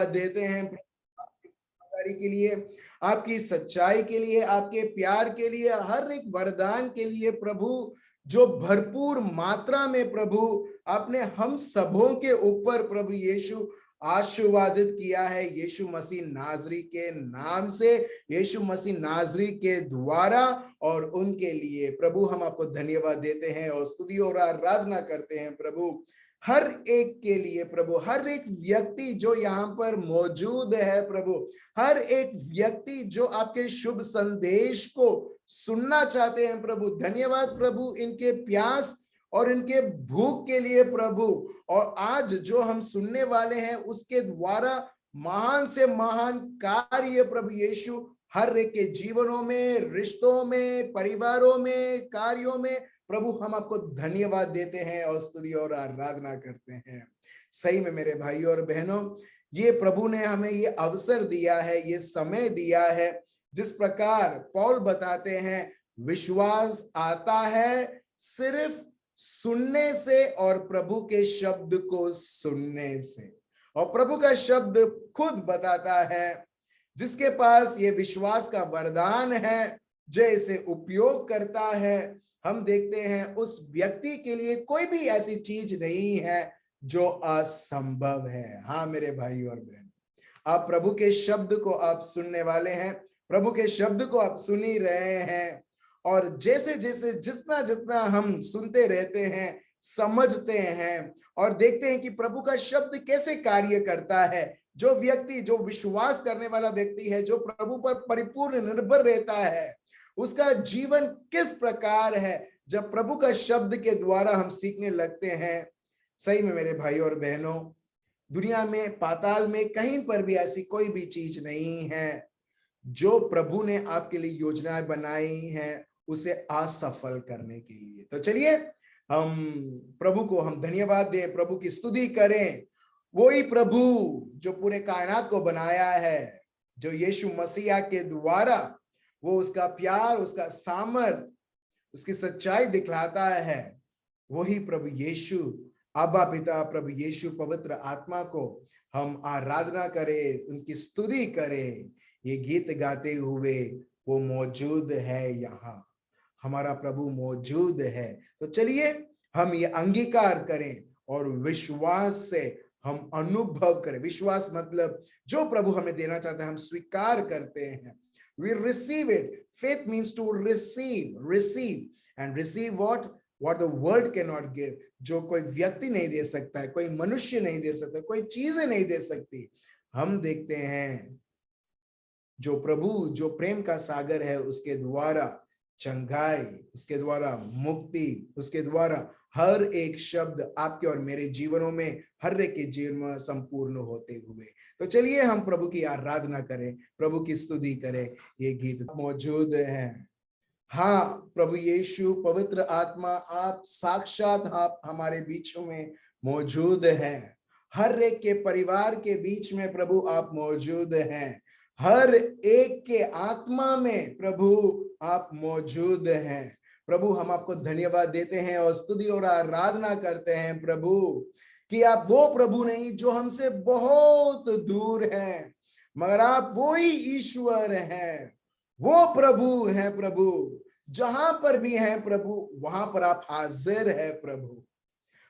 देते हैं के लिए, आपकी सच्चाई के लिए, आपके प्यार के लिए, हर एक वरदान के लिए प्रभु, जो भरपूर मात्रा में प्रभु आपने हम सबों के ऊपर प्रभु यीशु आशीर्वादित किया है। यीशु मसीह नाजरी के नाम से, यीशु मसीह नाजरी के द्वारा, और उनके लिए प्रभु हम आपको धन्यवाद देते हैं और स्तुति और आराधना करते हैं प्रभु। हर एक के लिए प्रभु, हर एक व्यक्ति जो यहाँ पर मौजूद है प्रभु, हर एक व्यक्ति जो आपके शुभ संदेश को सुनना चाहते हैं प्रभु, धन्यवाद प्रभु इनके प्यास और इनके भूख के लिए प्रभु। और आज जो हम सुनने वाले हैं उसके द्वारा महान से महान कार्य प्रभु यीशु हर एक के जीवनों में, रिश्तों में, परिवारों में, कार्यों में प्रभु हम आपको धन्यवाद देते हैं और स्तुति और आराधना करते हैं। सही में मेरे भाइयों और बहनों, ये प्रभु ने हमें ये अवसर दिया है, ये समय दिया है। जिस प्रकार पौल बताते हैं, विश्वास आता है सिर्फ सुनने से और प्रभु के शब्द को सुनने से। और प्रभु का शब्द खुद बताता है, जिसके पास ये विश्वास का वरदान है, जो इसे उपयोग करता है, हम देखते हैं उस व्यक्ति के लिए कोई भी ऐसी चीज नहीं है जो असंभव है। हाँ मेरे भाई और बहन, आप प्रभु के शब्द को आप सुनने वाले हैं, प्रभु के शब्द को आप सुन ही रहे हैं। और जैसे जैसे जितना जितना हम सुनते रहते हैं, समझते हैं और देखते हैं कि प्रभु का शब्द कैसे कार्य करता है, जो व्यक्ति, जो विश्वास करने वाला व्यक्ति है, जो प्रभु पर परिपूर्ण निर्भर रहता है, उसका जीवन किस प्रकार है, जब प्रभु का शब्द के द्वारा हम सीखने लगते हैं। सही में मेरे भाई और बहनों, दुनिया में, पाताल में कहीं पर भी ऐसी कोई भी चीज नहीं है जो प्रभु ने आपके लिए योजनाएं बनाई हैं उसे असफल करने के लिए। तो चलिए हम प्रभु को हम धन्यवाद दें, प्रभु की स्तुति करें। वही प्रभु जो पूरे कायनात को बनाया है, जो यीशु मसीह के द्वारा वो उसका प्यार, उसका सामर्थ, उसकी सच्चाई दिखलाता है, वही प्रभु यीशु, अब्बा पिता प्रभु यीशु पवित्र आत्मा को हम आराधना करें, उनकी स्तुति करें। ये गीत गाते हुए वो मौजूद है, यहाँ हमारा प्रभु मौजूद है। तो चलिए हम ये अंगीकार करें और विश्वास से हम अनुभव करें। विश्वास मतलब जो प्रभु हमें देना चाहते हैं हम स्वीकार करते हैं। We receive it. Faith means to receive and receive what the world cannot give. जो कोई व्यक्ति नहीं दे सकता है, कोई मनुष्य नहीं दे सकता, कोई चीजें नहीं दे सकती। हम देखते हैं जो प्रभु, जो प्रेम का सागर है, उसके द्वारा चंगाई, उसके द्वारा मुक्ति, उसके द्वारा हर एक शब्द आपके और मेरे जीवनों में, हर एक के जीवन में संपूर्ण होते हुए। तो चलिए हम प्रभु की आराधना करें, प्रभु की स्तुति करें। ये गीत मौजूद है। हाँ प्रभु यीशु पवित्र आत्मा, आप साक्षात आप हमारे बीच में मौजूद हैं। हर एक के परिवार के बीच में प्रभु आप मौजूद हैं। हर एक के आत्मा में प्रभु आप मौजूद हैं। प्रभु हम आपको धन्यवाद देते हैं और स्तुति और आराधना करते हैं प्रभु, कि आप वो प्रभु नहीं जो हमसे बहुत दूर हैं, मगर आप वो ही ईश्वर हैं, वो प्रभु हैं। प्रभु जहां पर भी हैं प्रभु, वहां पर आप हाजिर है प्रभु।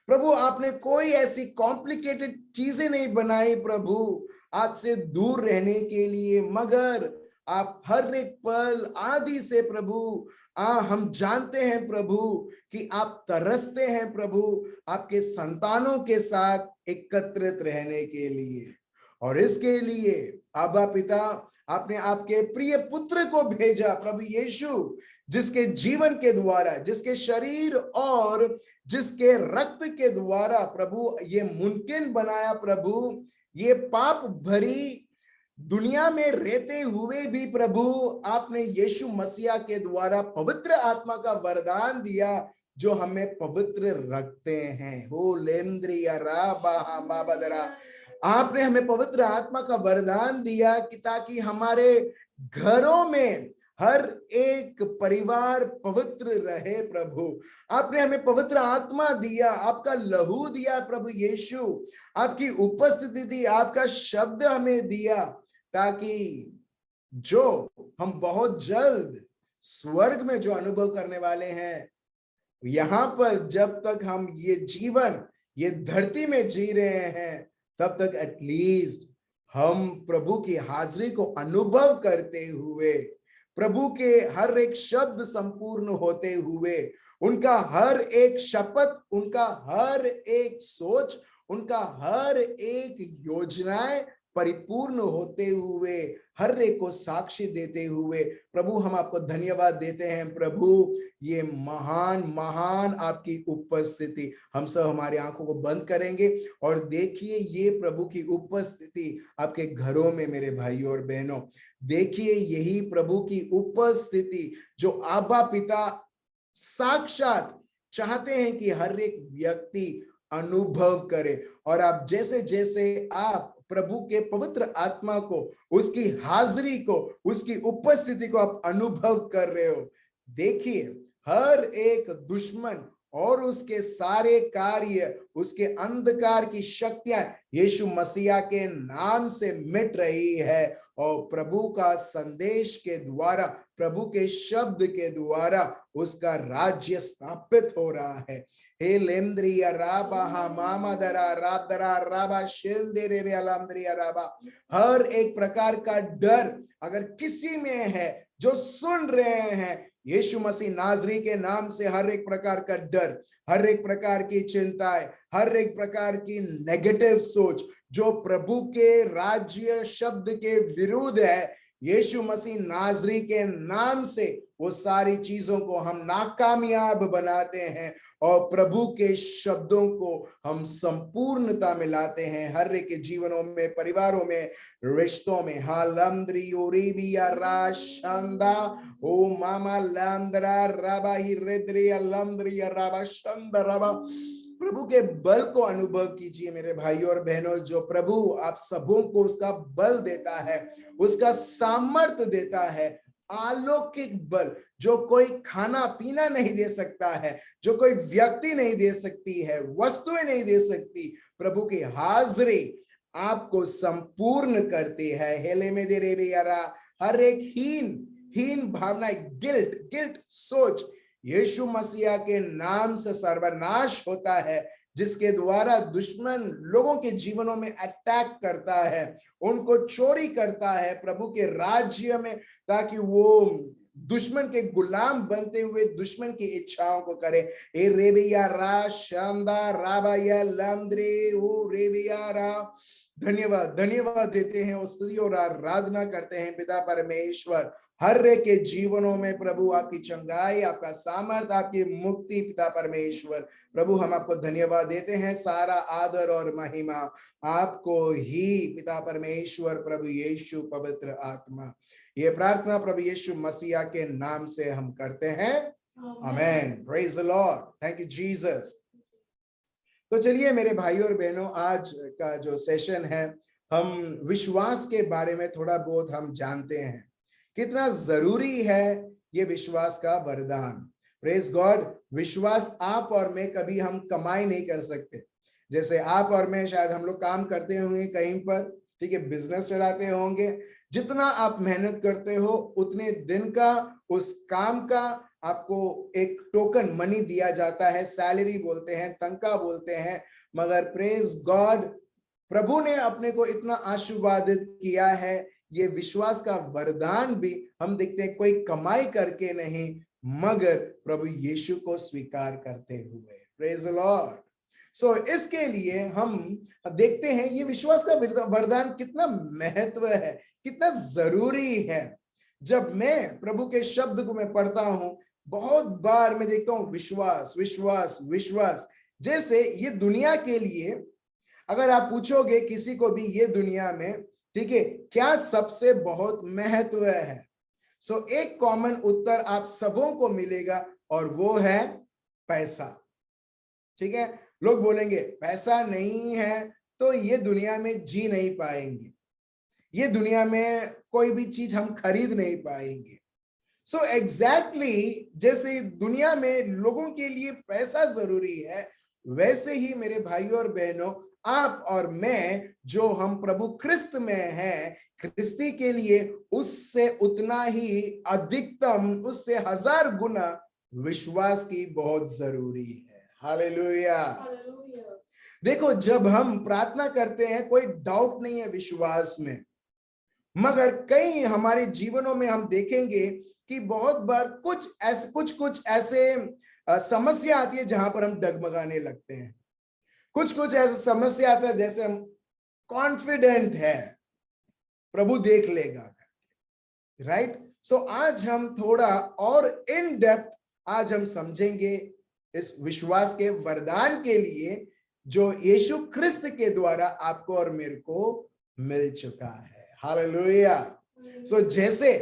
प्रभु आपने कोई ऐसी कॉम्प्लिकेटेड चीजें नहीं बनाई प्रभु आपसे दूर रहने के लिए, मगर आप हर एक पल आदि से प्रभु हम जानते हैं प्रभु कि आप तरसते हैं प्रभु आपके संतानों के साथ एकत्रित रहने के लिए। और इसके लिए अब्बा पिता आपने आपके प्रिय पुत्र को भेजा प्रभु यीशु, जिसके जीवन के द्वारा, जिसके शरीर और जिसके रक्त के द्वारा प्रभु ये मुमकिन बनाया प्रभु, ये पाप भरी दुनिया में रहते हुए भी प्रभु आपने यीशु मसीह के द्वारा पवित्र आत्मा का वरदान दिया, जो हमें पवित्र रखते हैं। हो लेंद्रिया राबा, आपने हमें पवित्र आत्मा का वरदान दिया कि ताकि हमारे घरों में हर एक परिवार पवित्र रहे प्रभु। आपने हमें पवित्र आत्मा दिया, आपका लहू दिया प्रभु यीशु, आपकी उपस्थिति दी, आपका शब्द हमें दिया, ताकि जो हम बहुत जल्द स्वर्ग में जो अनुभव करने वाले हैं, यहां पर जब तक हम ये जीवन ये धरती में जी रहे हैं, तब तक एटलीस्ट हम प्रभु की हाजिरी को अनुभव करते हुए, प्रभु के हर एक शब्द संपूर्ण होते हुए, उनका हर एक शपथ, उनका हर एक सोच, उनका हर एक योजनाएं परिपूर्ण होते हुए, हर एक को साक्षी देते हुए, प्रभु हम आपको धन्यवाद देते हैं प्रभु। ये महान महान आपकी उपस्थिति, हम सब हमारी आंखों को बंद करेंगे और देखिए ये प्रभु की उपस्थिति आपके घरों में मेरे भाइयों और बहनों। देखिए यही प्रभु की उपस्थिति जो आबा पिता साक्षात चाहते हैं कि हर एक व्यक्ति अनुभव करे। और आप जैसे जैसे आप प्रभु के पवित्र आत्मा को, उसकी हाजिरी को, उसकी उपस्थिति को आप अनुभव कर रहे हो, देखिए हर एक दुश्मन और उसके सारे कार्य, उसके अंधकार की शक्तियां यीशु मसीहा के नाम से मिट रही है। और प्रभु का संदेश के द्वारा, प्रभु के शब्द के द्वारा उसका राज्य स्थापित हो रहा है। हे लेंद्रिया राबा हा मामादरा राबदरा राबा शेंदेरे वे अलंद्रिया राबा। हर एक प्रकार का डर अगर किसी में है जो सुन रहे हैं, यीशु मसीह नाजरी के नाम से हर एक प्रकार का डर, हर एक प्रकार की चिंताएं, हर एक प्रकार की नेगेटिव सोच जो प्रभु के राज्य शब्द के विरुद्ध है, यीशु मसीह नाजरी के नाम से वो सारी चीजों को हम नाकामयाब बनाते हैं और प्रभु के शब्दों को हम संपूर्णता में लाते हैं हर एक के जीवनों में, परिवारों में, रिश्तों में। हालंद्री ओरीबिया राशंदा ओ मामा लंद्रा राबा ही रेद्री अलंद्री राबा शंदा राबा। प्रभु के बल को अनुभव कीजिए मेरे भाइयों और बहनों। जो प्रभु आप सबों को उसका बल देता है, उसका सामर्थ्य देता है, अलौकिक बल जो कोई खाना पीना नहीं दे सकता है, जो कोई व्यक्ति नहीं दे सकती है, वस्तुएं नहीं दे सकती, प्रभु की हाजिरी आपको संपूर्ण करती है। हेले में दे रे यारा हर एक हीन भावना, गिल्ट सोच यीशु मसीहा के नाम से सर्वनाश होता है, जिसके द्वारा दुश्मन लोगों के जीवनों में अटैक करता है, उनको चोरी करता है प्रभु के राज्य में, ताकि वो दुश्मन के गुलाम बनते हुए दुश्मन की इच्छाओं को करे। ए रेबिया रा शानदार राबाया लंद्रे ओ रेबिया रा। धन्यवाद देते हैं, स्तुति और आराधना करते हैं पिता परमेश्वर। हर एक के जीवनों में प्रभु आपकी चंगाई, आपका सामर्थ, आपकी मुक्ति पिता परमेश्वर। प्रभु हम आपको धन्यवाद देते हैं, सारा आदर और महिमा आपको ही पिता परमेश्वर, प्रभु यीशु पवित्र आत्मा। ये प्रार्थना प्रभु यीशु मसीहा के नाम से हम करते हैं, amen. Praise the Lord, thank you Jesus. तो चलिए मेरे भाइयों और बहनों, आज का जो सेशन है, हम विश्वास के बारे में थोड़ा बहुत हम जानते हैं, कितना जरूरी है ये विश्वास का वरदान। Praise God. विश्वास आप और मैं कभी हम कमाई नहीं कर सकते। जैसे आप और मैं शायद हम लोग काम करते होंगे कहीं पर, ठीक है, बिजनेस चलाते होंगे, जितना आप मेहनत करते हो उतने दिन का उस काम का आपको एक टोकन मनी दिया जाता है, सैलरी बोलते हैं, तनख्वाह बोलते हैं। मगर प्रेज गॉड, प्रभु ने अपने को इतना आशीर्वादित किया है, ये विश्वास का वरदान भी हम देखते हैं कोई कमाई करके नहीं, मगर प्रभु यीशु को स्वीकार करते हुए। Praise the Lord. सो इसके लिए हम देखते हैं ये विश्वास का वरदान कितना महत्व है, कितना जरूरी है। जब मैं प्रभु के शब्द को मैं पढ़ता हूं, बहुत बार मैं देखता हूं विश्वास विश्वास विश्वास। जैसे ये दुनिया के लिए अगर आप पूछोगे किसी को भी ये दुनिया में, ठीक है, क्या सबसे बहुत महत्व है, सो एक कॉमन उत्तर आप सबों को मिलेगा और वो है पैसा। ठीक है, लोग बोलेंगे पैसा नहीं है तो ये दुनिया में जी नहीं पाएंगे, ये दुनिया में कोई भी चीज हम खरीद नहीं पाएंगे। सो एग्जैक्टली जैसे दुनिया में लोगों के लिए पैसा जरूरी है, वैसे ही मेरे भाइयों और बहनों, आप और मैं जो हम प्रभु ख्रिस्त में हैं, ख्रिस्ती के लिए उससे उतना ही अधिकतम, उससे 1000 गुना विश्वास की बहुत जरूरी है। हालेलुया। देखो, जब हम प्रार्थना करते हैं कोई डाउट नहीं है विश्वास में, मगर कई हमारे जीवनों में हम देखेंगे कि बहुत बार कुछ ऐसे समस्या आती है जहां पर हम डगमगाने लगते हैं। कुछ ऐसे समस्या आता है जैसे हम कॉन्फिडेंट है प्रभु देख लेगा, राइट। सो आज हम थोड़ा और इन डेप्थ आज हम समझेंगे इस विश्वास के वरदान के लिए जो यीशु ख्रिस्त के द्वारा आपको और मेरे को मिल चुका है। हालेलुया। सो जैसे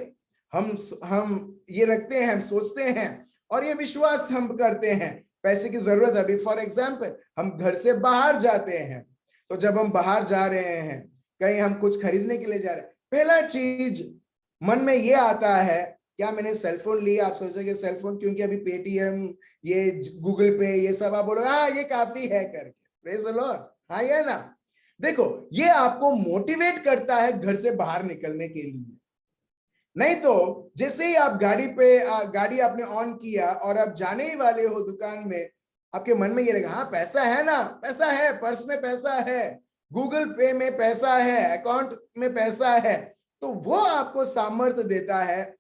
हम ये रखते हैं, हम सोचते हैं और ये विश्वास हम करते हैं, पैसे की जरूरत है। अभी फॉर एग्जाम्पल हम घर से बाहर जाते हैं, तो जब हम बाहर जा रहे हैं, कहीं हम कुछ खरीदने के लिए जा रहे हैं, पहला चीज मन में ये आता है, क्या मैंने सेलफोन लिया? आप सोचोगे सेलफोन क्योंकि अभी पेटीएम, ये गूगल पे, ये सब आप बोलोगे हाँ ये काफी है करके। Praise the Lord. हाँ या ना? देखो, ये आपको मोटिवेट करता है घर से बाहर निकलने के लिए। नहीं तो जैसे ही आप गाड़ी आपने ऑन किया और आप जाने ही वाले हो दुकान में, आपके मन में ये रहेगा हाँ पैसा है ना, पैसा है, पर्स में पैसा है, गूगल पे में पैसा है, अकाउंट में पैसा है, तो वो आपको सामर्थ्य देता है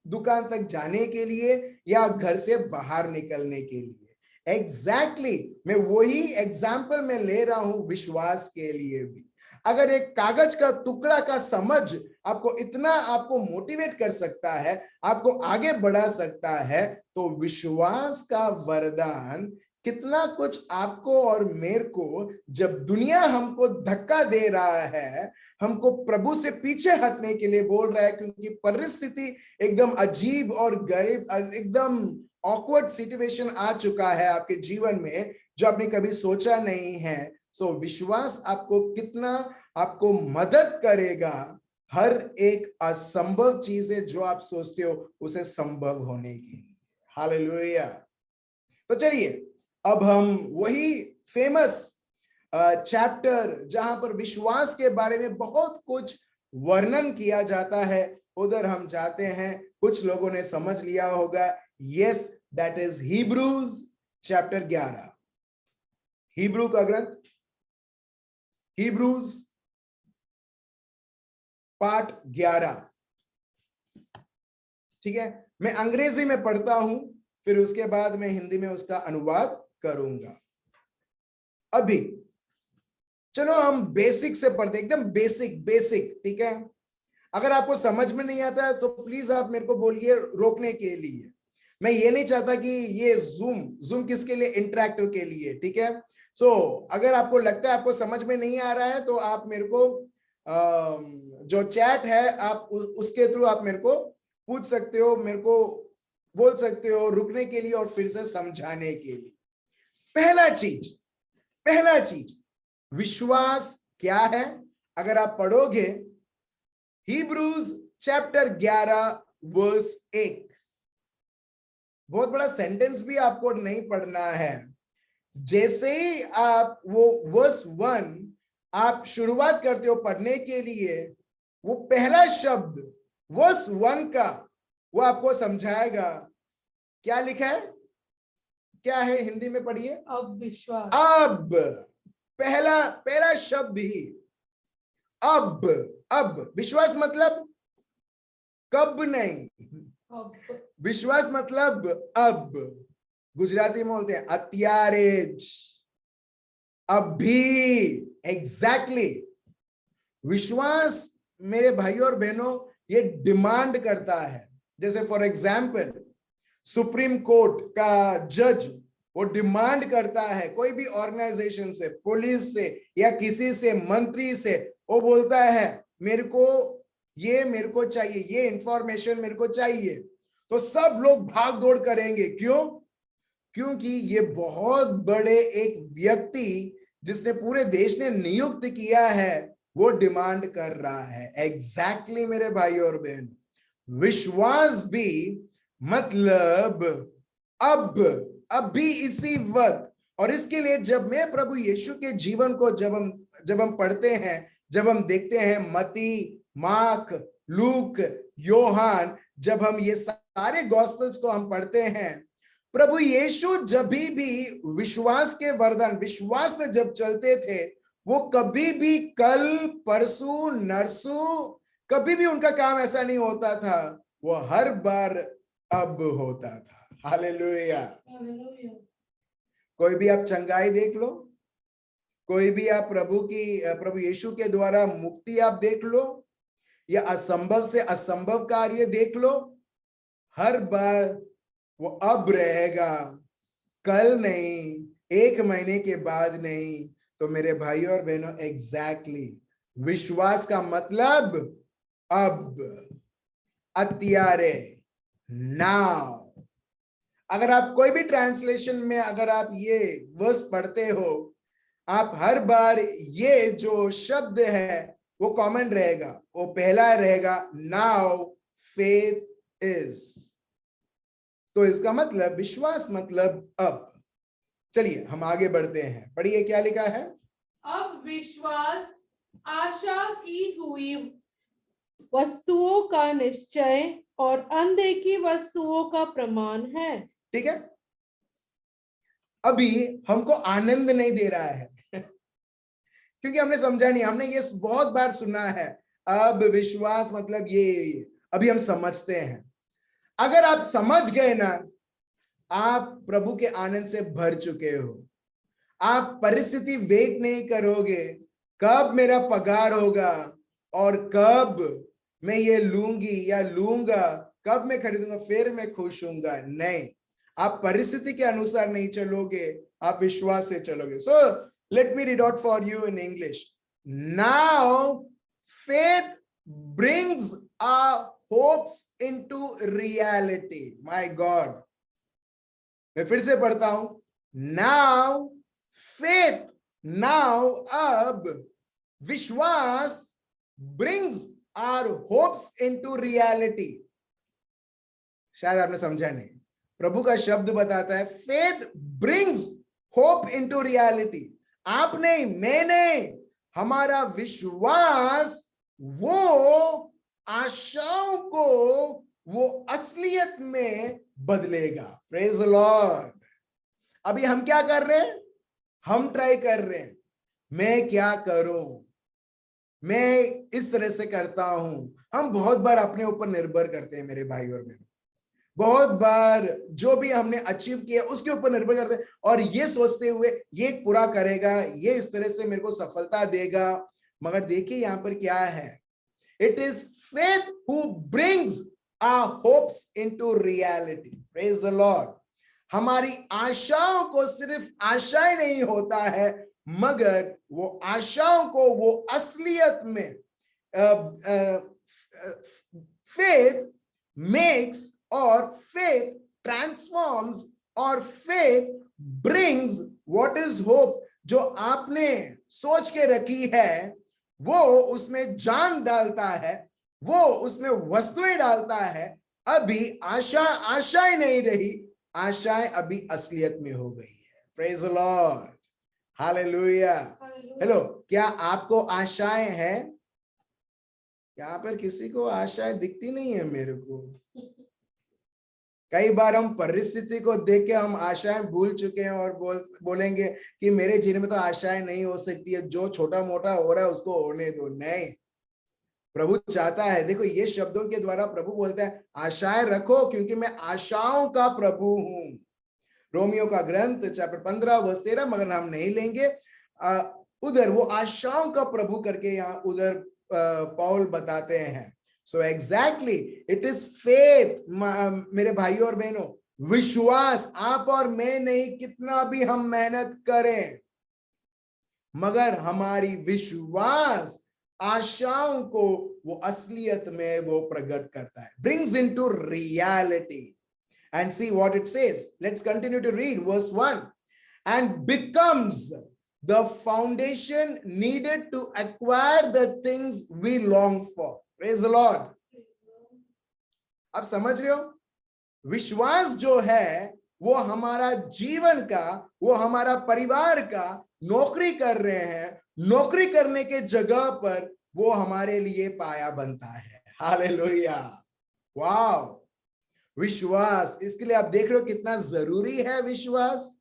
दुकान तक जाने के लिए या घर से बाहर निकलने के लिए। एग्जैक्टली मैं वही एग्जाम्पल में ले रहा हूं विश्वास के लिए भी। अगर एक कागज का टुकड़ा का समझ आपको मोटिवेट कर सकता है, आपको आगे बढ़ा सकता है, तो विश्वास का वरदान कितना कुछ आपको और मेरे को, जब दुनिया हमको धक्का दे रहा है, हमको प्रभु से पीछे हटने के लिए बोल रहा है क्योंकि परिस्थिति एकदम अजीब और गरीब, एकदम ऑकवर्ड सिचुएशन आ चुका है आपके जीवन में जो आपने कभी सोचा नहीं है। सो विश्वास आपको मदद करेगा हर एक असंभव चीज है जो आप सोचते हो उसे संभव होने की। हालेलुया। तो चलिए अब हम वही फेमस चैप्टर जहां पर विश्वास के बारे में बहुत कुछ वर्णन किया जाता है, उधर हम जाते हैं। कुछ लोगों ने समझ लिया होगा, yes that is Hebrews chapter 11, Hebrew का ग्रंथ, हिब्रूज पार्ट 11। ठीक है, मैं अंग्रेजी में पढ़ता हूं, फिर उसके बाद मैं हिंदी में उसका अनुवाद करूंगा। अभी चलो हम बेसिक से पढ़ते, एकदम बेसिक। ठीक है, अगर आपको समझ में नहीं आता है तो प्लीज आप मेरे को बोलिए रोकने के लिए। मैं ये नहीं चाहता कि ये जूम किसके लिए, इंटरेक्टिव के लिए। ठीक है, सो अगर आपको लगता है आपको समझ में नहीं आ रहा है तो आप मेरे को जो चैट है आप उसके थ्रू आप मेरे को पूछ सकते हो, मेरे को बोल सकते हो रुकने के लिए और फिर से समझाने के लिए। पहला चीज विश्वास क्या है? अगर आप पढ़ोगे हिब्रूज चैप्टर 11 वर्स 1, बहुत बड़ा सेंटेंस भी आपको नहीं पढ़ना है। जैसे ही आप वो वर्स 1 आप शुरुआत करते हो पढ़ने के लिए, वो पहला शब्द वर्स 1 का वो आपको समझाएगा क्या लिखा है, क्या है, हिंदी में पढ़िए। अब विश्वास, अब पहला शब्द ही अब विश्वास मतलब कब नहीं, विश्वास मतलब अब। गुजराती में बोलते हैं अत्यारे ज, अभी। एग्जैक्टली विश्वास मेरे भाइयों और बहनों ये डिमांड करता है। जैसे फॉर एग्जाम्पल सुप्रीम कोर्ट का जज वो डिमांड करता है कोई भी ऑर्गेनाइजेशन से, पुलिस से या किसी से, मंत्री से, वो बोलता है मेरे को चाहिए, ये इंफॉर्मेशन मेरे को चाहिए, तो सब लोग भाग दौड़ करेंगे। क्यों? क्योंकि ये बहुत बड़े एक व्यक्ति जिसने पूरे देश ने नियुक्त किया है वो डिमांड कर रहा है। एग्जैक्टली मेरे भाई और बहन, विश्वास भी मतलब अब भी इसी वक्त। और इसके लिए जब मैं प्रभु यीशु के जीवन को जब हम पढ़ते हैं, जब हम देखते हैं मती, मार्क, लूक, योहान, जब हम ये सारे गॉस्पेल्स को हम पढ़ते हैं, प्रभु यीशु जब भी विश्वास के वरदान, विश्वास में जब चलते थे, वो कभी भी कल, परसों, नरसों, कभी भी उनका काम ऐसा नहीं होता था। वो हर बार अब होता था। हालेलुया। कोई भी आप चंगाई देख लो, कोई भी आप प्रभु यीशु के द्वारा मुक्ति आप देख लो, या असंभव से असंभव कार्य देख लो, हर बार वो अब रहेगा, कल नहीं, 1 महीने के बाद नहीं। तो मेरे भाइयों और बहनों, एग्जैक्टली विश्वास का मतलब अब, अत्यारे, नाउ। अगर आप कोई भी ट्रांसलेशन में अगर आप ये वर्स पढ़ते हो, आप हर बार ये जो शब्द है वो कॉमन रहेगा, वो पहला रहेगा, नाउ फेथ इज। तो इसका मतलब विश्वास मतलब अब। चलिए हम आगे बढ़ते हैं, पढ़िए क्या लिखा है। अब विश्वास आशा की हुई वस्तुओं का निश्चय और अनदेखी वस्तुओं का प्रमाण है। ठीक है, अभी हमको आनंद नहीं दे रहा है क्योंकि हमने समझा नहीं, हमने ये बहुत बार सुना है, अब विश्वास मतलब ये। अभी हम समझते हैं। अगर आप समझ गए ना, आप प्रभु के आनंद से भर चुके हो। आप परिस्थिति वेट नहीं करोगे, कब मेरा पगार होगा और कब मैं ये लूंगी या लूंगा, कब मैं खरीदूंगा फिर मैं खुश होऊंगा। नहीं, आप परिस्थिति के अनुसार नहीं चलोगे, आप विश्वास से चलोगे। So let me read out for you in English. Now faith brings our hopes into reality. My God, मैं फिर से पढ़ता हूं। नाउ फेथ, नाउ अब विश्वास brings our hopes into reality. शायद आपने समझा नहीं, प्रभु का शब्द बताता है faith brings hope into reality. आप नहीं, मैं नहीं, हमारा विश्वास वो आशाओं को वो असलियत में बदलेगा। Praise the Lord. अभी हम क्या कर रहे हैं? हम ट्राई कर रहे हैं, मैं क्या करूं, मैं इस तरह से करता हूं। हम बहुत बार अपने ऊपर निर्भर करते हैं मेरे भाई और बहनों। बहुत बार जो भी हमने अचीव किया उसके ऊपर निर्भर करते हैं, और ये सोचते हुए ये पूरा करेगा, ये इस तरह से मेरे को सफलता देगा। मगर देखिए यहां पर क्या है, it is faith who brings our hopes into reality. Praise the Lord. हमारी आशाओं को सिर्फ आशाएं नहीं होता है, मगर वो आशाओं को वो असलियत में फेथ मेक्स, और फेथ ट्रांसफॉर्म्स, और faith brings what is hope. जो आपने सोच के रखी है वो उसमें जान डालता है, वो उसमें वस्तुएं डालता है। अभी आशाएं नहीं रही, आशाएं अभी असलियत में हो गई है। Praise the Lord, hallelujah. Hello, क्या आपको आशाएं हैं? यहाँ पर किसी को आशाएं दिखती नहीं है मेरे को। कई बार हम परिस्थिति को देख के हम आशाएं भूल चुके हैं और बोलेंगे कि मेरे जीवन में तो आशाएं नहीं हो सकती है, जो छोटा मोटा हो रहा है उसको होने दो। नहीं, प्रभु चाहता है, देखो ये शब्दों के द्वारा प्रभु बोलता है आशाएं रखो क्योंकि मैं आशाओं का प्रभु हूं। रोमियो का ग्रंथ चैप्टर 15 वर्स 13, मगर हम नहीं लेंगे। उधर वो आशाओं का प्रभु करके यहाँ उधर पौल बताते हैं। So exactly it is faith. मेरे भाइयों और बहनों, विश्वास आप और मैं नहीं, कितना भी हम मेहनत करें, मगर हमारी विश्वास आशाओं को वो असलियत में वो प्रकट करता है, brings into reality. And see what it says. Let's continue to read verse 1. And becomes the foundation needed to acquire the things we long for. Praise the Lord. आप समझ रहे हो? विश्वास जो है वो हमारा जीवन का, वो हमारा परिवार का, नौकरी कर रहे हैं, नौकरी करने के जगह पर वो हमारे लिए पाया बनता है। हालेलुया, वाह। विश्वास, इसके लिए आप देख रहे हो कितना जरूरी है विश्वास,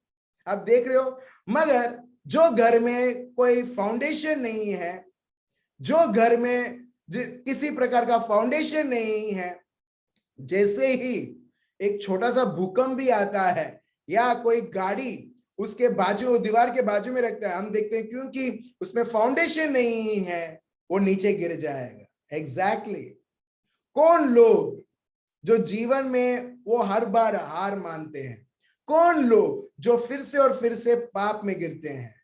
आप देख रहे हो। मगर जो घर में कोई फाउंडेशन नहीं है, जो घर में किसी प्रकार का फाउंडेशन नहीं है, जैसे ही एक छोटा सा भूकंप भी आता है या कोई गाड़ी उसके बाजू, दीवार के बाजू में रखता है, हम देखते हैं क्योंकि उसमें फाउंडेशन नहीं है वो नीचे गिर जाएगा। एग्जैक्टली। कौन लोग जो जीवन में वो हर बार हार मानते हैं? कौन लोग जो फिर से और फिर से पाप में गिरते हैं?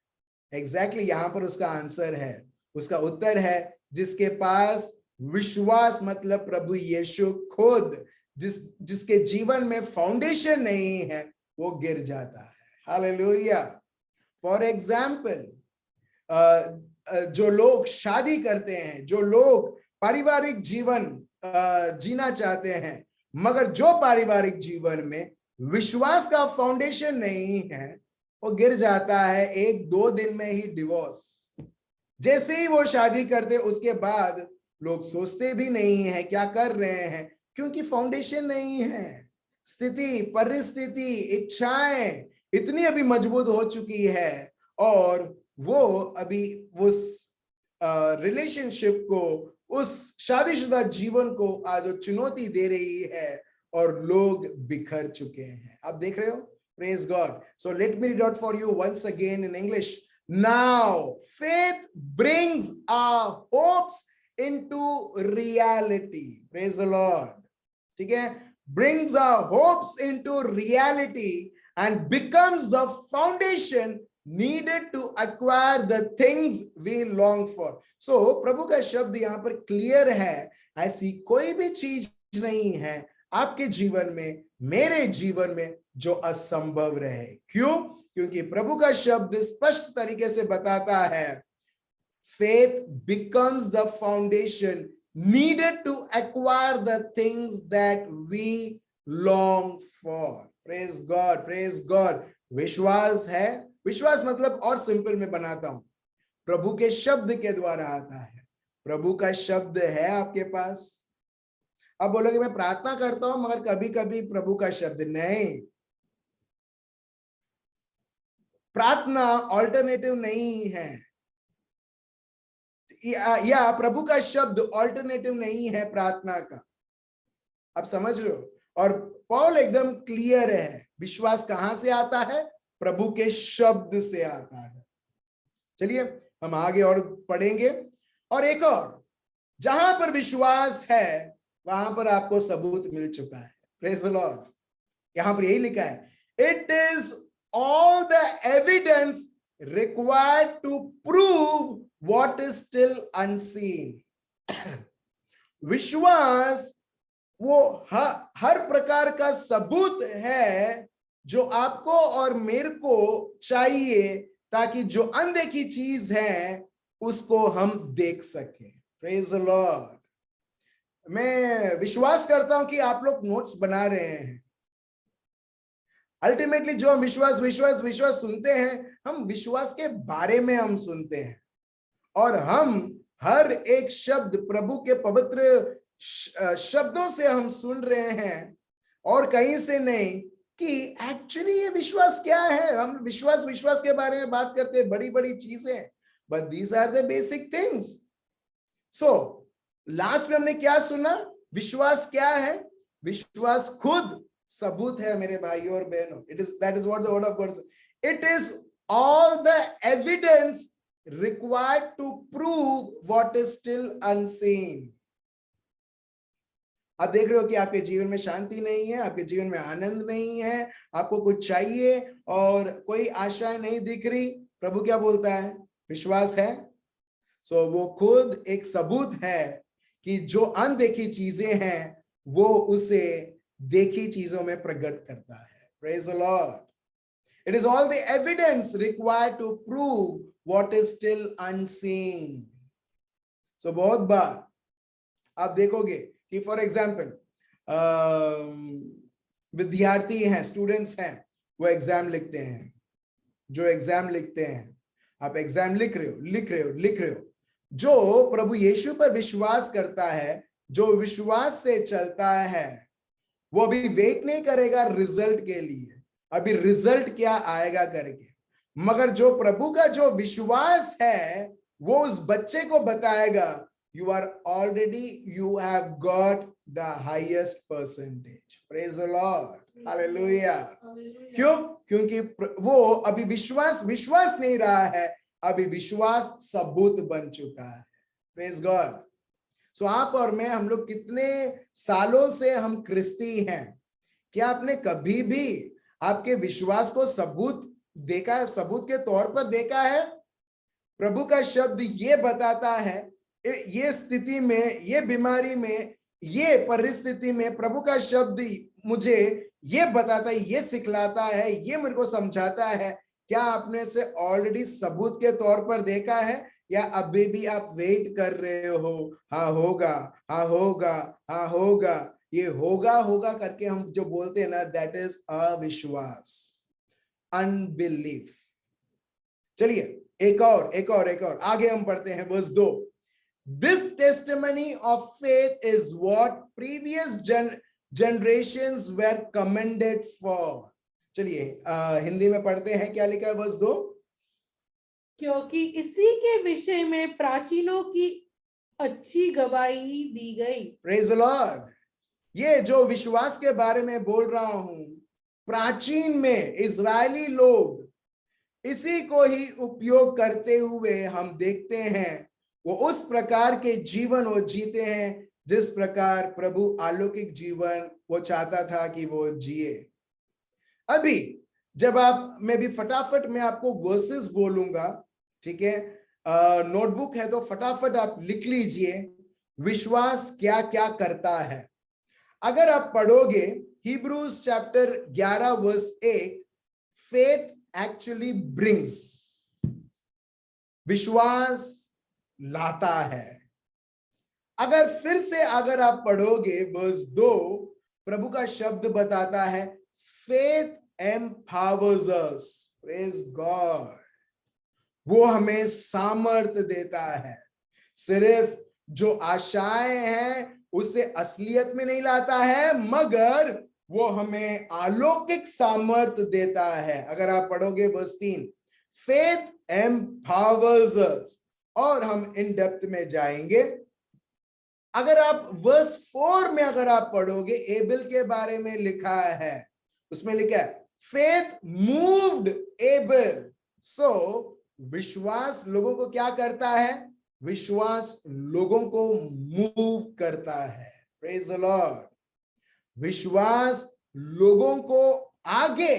एग्जैक्टली यहां पर उसका आंसर है, उसका उत्तर है, जिसके पास विश्वास मतलब प्रभु यीशु खुद, जिसके जीवन में फाउंडेशन नहीं है वो गिर जाता है। हालेलुया। फॉर एग्जाम्पल, जो लोग शादी करते हैं, जो लोग पारिवारिक जीवन जीना चाहते हैं, मगर जो पारिवारिक जीवन में विश्वास का फाउंडेशन नहीं है वो गिर जाता है 1-2 दिन में ही डिवोर्स। जैसे ही वो शादी करते उसके बाद लोग सोचते भी नहीं है क्या कर रहे हैं, क्योंकि फाउंडेशन नहीं है। स्थिति, परिस्थिति, इच्छाएं इतनी अभी मजबूत हो चुकी है और वो अभी उस रिलेशनशिप को, उस शादीशुदा जीवन को आज चुनौती दे रही है और लोग बिखर चुके हैं। आप देख रहे हो? Praise God. So let me read out for you once again in English. Now faith brings our hopes into reality. Praise the Lord. ठीक है? Brings our hopes into reality and becomes the foundation needed to acquire the things we long for. So प्रभु का शब्द यहाँ पर clear है, ऐसी कोई भी चीज नहीं है आपके जीवन में, मेरे जीवन में जो असंभव रहे। क्यों? क्योंकि प्रभु का शब्द स्पष्ट तरीके से बताता है, faith becomes the foundation needed to acquire the things that we long for. Praise God, praise God. विश्वास है, विश्वास मतलब और सिंपल में बनाता हूं, प्रभु के शब्द के द्वारा आता है। प्रभु का शब्द है आपके पास। अब बोलोगे मैं प्रार्थना करता हूं मगर कभी कभी प्रभु का शब्द नहीं। प्रार्थना ऑल्टरनेटिव नहीं है, या प्रभु का शब्द ऑल्टरनेटिव नहीं है प्रार्थना का। आप समझ रहे हो? और पौल एकदम क्लियर है, विश्वास कहां से आता है? प्रभु के शब्द से आता है। चलिए हम आगे और पढ़ेंगे। और एक और, जहां पर विश्वास है वहां पर आपको सबूत मिल चुका है। Praise the Lord. यहां पर यही लिखा है, it is all the evidence required to prove what is still unseen. विश्वास वो हर प्रकार का सबूत है जो आपको और मेरे को चाहिए ताकि जो अनदेखी चीज है उसको हम देख सकें। Praise the Lord. मैं विश्वास करता हूं कि आप लोग नोट्स बना रहे हैं। अल्टीमेटली जो हम विश्वास विश्वास विश्वास सुनते हैं, हम विश्वास के बारे में हम सुनते हैं और हम हर एक शब्द प्रभु के पवित्र शब्दों से हम सुन रहे हैं और कहीं से नहीं कि एक्चुअली ये विश्वास क्या है। हम विश्वास विश्वास के बारे में बात करते हैं, बड़ी बड़ी चीजें, but these are the basic things. So last में हमने क्या सुना? विश्वास क्या है? विश्वास खुद सबूत है मेरे भाइयों और बहनों। It is, that is what the word of God says. It is all the evidence required to prove what is still unseen. आप देख रहे हो कि आपके जीवन में शांति नहीं है, आपके जीवन में आनंद नहीं है, आपको कुछ चाहिए और कोई आशाएं नहीं दिख रही। प्रभु क्या बोलता है? विश्वास है। सो वो खुद एक सबूत है कि जो अनदेखी चीजें हैं वो उसे देखी चीजों में प्रकट करता है। Praise the Lord. It is all the evidence required to prove what is still unseen. So बहुत बार आप देखोगे कि फॉर एग्जाम्पल विद्यार्थी हैं, स्टूडेंट्स हैं, वो एग्जाम लिखते हैं। जो एग्जाम लिखते हैं, आप एग्जाम लिख रहे हो। जो प्रभु यीशु पर विश्वास करता है, जो विश्वास से चलता है, वो अभी वेट नहीं करेगा रिजल्ट के लिए, अभी रिजल्ट क्या आएगा करके, मगर जो प्रभु का जो विश्वास है वो उस बच्चे को बताएगा, you are already, you have got the highest percentage. Praise the Lord. Hallelujah. क्यों? क्योंकि वो अभी विश्वास नहीं रहा है, अभी विश्वास सबूत बन चुका है। Praise God. सो आप और मैं, हम लोग कितने सालों से हम क्रिस्ती हैं, क्या आपने कभी भी आपके विश्वास को सबूत देखा है, सबूत के तौर पर देखा है? प्रभु का शब्द ये बताता है, ये स्थिति में, ये बीमारी में, ये परिस्थिति में प्रभु का शब्द मुझे ये बताता है, ये सिखलाता है, ये मेरे को समझाता है। क्या आपने से ऑलरेडी सबूत के तौर पर देखा है, या अभी भी आप वेट कर रहे हो? हाँ होगा, हाँ होगा, हाँ होगा, ये होगा करके हम जो बोलते हैं ना, दैट इज अविश्वास, अनबिलीफ। चलिए एक और आगे हम पढ़ते हैं verse 2। This testimony of faith is what previous generations were commended for. चलिए हिंदी में पढ़ते हैं, क्या लिखा है वर्स 2? क्योंकि इसी के विषय में प्राचीनों की अच्छी गवाही दी गई। Praise the Lord. ये जो विश्वास के बारे में बोल रहा हूं, प्राचीन में इजरायली लोग इसी को ही उपयोग करते हुए हम देखते हैं, वो उस प्रकार के जीवन वो जीते हैं जिस प्रकार प्रभु अलौकिक जीवन वो चाहता था कि वो जिए। अभी जब आप, मैं भी फटाफट मैं आपको वर्सेस बोलूंगा, ठीक है? नोटबुक है तो फटाफट आप लिख लीजिए, विश्वास क्या क्या करता है। अगर आप पढ़ोगे Hebrews chapter 11 verse 1, faith actually brings, विश्वास लाता है। अगर फिर से अगर आप पढ़ोगे वर्स 2, प्रभु का शब्द बताता है faith empowers us. Praise God. वो हमें सामर्थ्य देता है। सिर्फ जो आशाएं हैं उसे असलियत में नहीं लाता है, मगर वो हमें अलौकिक सामर्थ्य देता है। अगर आप पढ़ोगे वर्स 3, फेथ एम्पावर्स अस, और हम इन डेप्थ में जाएंगे। अगर आप वर्स 4 में अगर आप पढ़ोगे, एबेल के बारे में लिखा है, उसमें लिखा है फेथ मूव्ड एबेल। सो विश्वास लोगों को क्या करता है? विश्वास लोगों को मूव करता है। Praise the Lord. विश्वास लोगों को आगे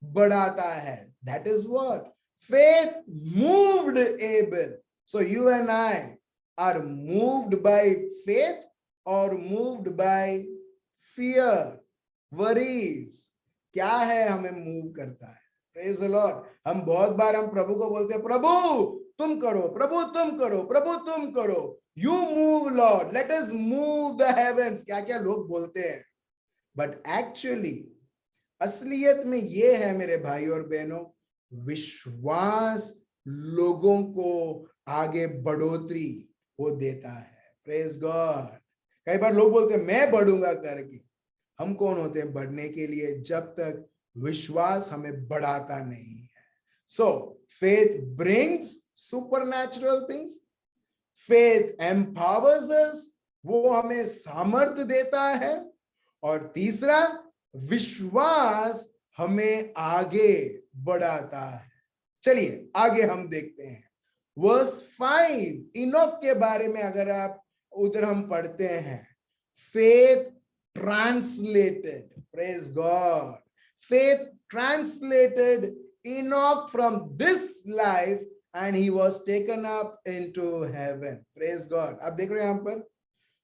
बढ़ाता है। That is what faith moved Abel. So you and I are moved by faith or moved by fear, worries. क्या है हमें मूव करता है? Praise the Lord. हम बहुत बार हम प्रभु को बोलते हैं, प्रभु तुम करो, प्रभु तुम करो, प्रभु तुम करो, you move Lord, let us move the heavens. क्या क्या लोग बोलते हैं, बट एक्चुअली असलियत में ये है मेरे भाई और बहनों, विश्वास लोगों को आगे बढ़ोतरी वो देता है। Praise God. कई बार लोग बोलते हैं मैं बढ़ूंगा करके। हम कौन होते हैं बढ़ने के लिए, जब तक विश्वास हमें बढ़ाता नहीं है। So faith brings supernatural things, faith empowers us, वो हमें सामर्थ्य देता है, और तीसरा विश्वास हमें आगे बढ़ाता है। चलिए आगे हम देखते हैं वर्स 5, इनोक के बारे में अगर आप उधर हम पढ़ते हैं, faith translated, praise God, faith translated Enoch from this life and he was taken up into haven. Praise God. आप देख रहे हैं यहां पर,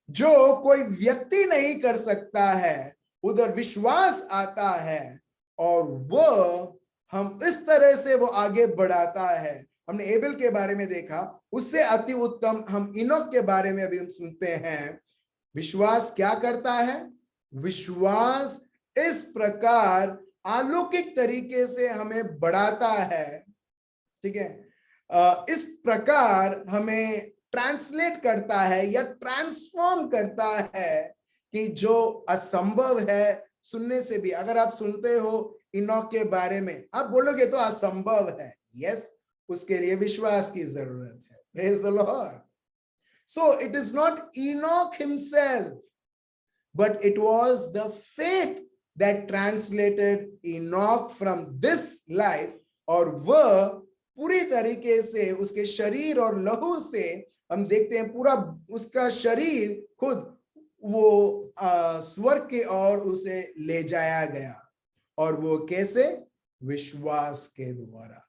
जो कोई व्यक्ति नहीं कर सकता है, उधर विश्वास आता है और वो हम इस तरह से वो आगे बढ़ाता है। हमने एबेल के बारे में देखा, उससे अति उत्तम हम इनोक के बारे में अभी हम सुनते हैं। विश्वास क्या करता है? विश्वास इस प्रकार अलौकिक तरीके से हमें बढ़ाता है, ठीक है, इस प्रकार हमें ट्रांसलेट करता है या ट्रांसफॉर्म करता है कि जो असंभव है, सुनने से भी, अगर आप सुनते हो इनॉक के बारे में, आप बोलोगे तो असंभव है, यस, उसके लिए विश्वास की जरूरत है। Praise the Lord. So it is not Enoch himself, but it was the faith that translated Enoch from this life, और वह पूरी तरीके से उसके शरीर और लहू से हम देखते हैं पूरा उसका शरीर खुद वो स्वर्ग के ओर उसे ले जाया गया, और वो कैसे? विश्वास के द्वारा।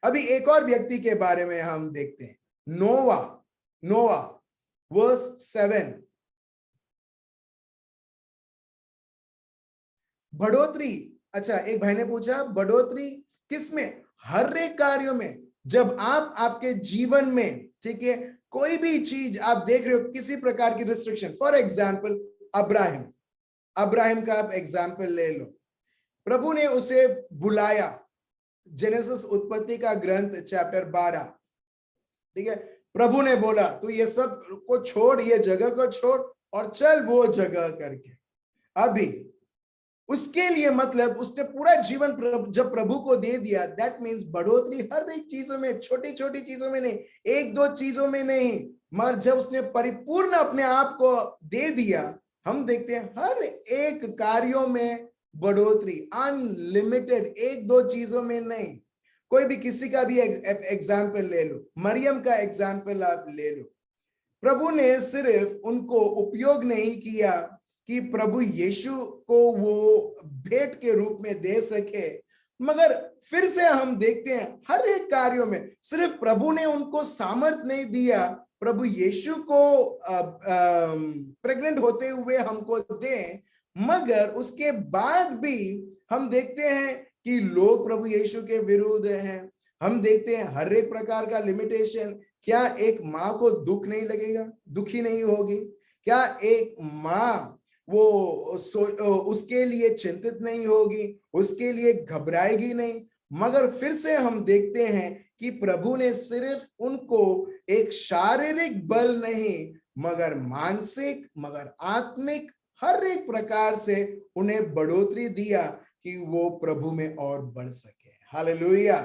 अभी एक और व्यक्ति के बारे में हम देखते हैं, नोवा। नोवा वर्स 7, बढ़ोतरी। अच्छा, एक भाई ने पूछा बढ़ोतरी किसमें? हर एक कार्यों में। जब आप आपके जीवन में, ठीक है, कोई भी चीज आप देख रहे हो, किसी प्रकार की रिस्ट्रिक्शन, फॉर एग्जाम्पल अब्राहिम का आप एग्जाम्पल ले लो। प्रभु ने उसे बुलाया, जेनेसिस उत्पत्ति का ग्रंथ चैप्टर 12, ठीक है, प्रभु ने बोला तू ये सब को छोड़, ये जगह को छोड़ और चल वो जगह करके। अभी उसके लिए मतलब उसने पूरा जीवन जब प्रभु को दे दिया, दैट मीन्स बढ़ोतरी हर एक चीजों में, छोटी छोटी चीजों में नहीं, एक दो चीजों में नहीं, मगर जब उसने परिपूर्ण अपने आप को दे दिया, हम देखते हैं हर एक कार्यों में बढ़ोतरी, अनलिमिटेड, एक दो चीजों में नहीं। कोई भी किसी का भी एग्जाम्पल ले लो, मरियम का एग्जाम्पल आप ले लो। प्रभु ने सिर्फ उनको उपयोग नहीं किया कि प्रभु यीशु को वो भेंट के रूप में दे सके, मगर फिर से हम देखते हैं हर एक कार्यों में सिर्फ प्रभु ने उनको सामर्थ नहीं दिया प्रभु यीशु को प्रेग्नेंट होते हुए हमको दे, मगर उसके बाद भी हम देखते हैं कि लोग प्रभु यीशु के विरुद्ध हैं। हम देखते हैं हर एक प्रकार का लिमिटेशन। क्या एक माँ को दुख नहीं लगेगा, दुखी नहीं होगी? क्या एक माँ वो उसके लिए चिंतित नहीं होगी, उसके लिए घबराएगी नहीं? मगर फिर से हम देखते हैं कि प्रभु ने सिर्फ उनको एक शारीरिक बल नहीं, मगर मानसिक, मगर आत्मिक, हर एक प्रकार से उन्हें बढ़ोतरी दिया कि वो प्रभु में और बढ़ सके। हालेलुया।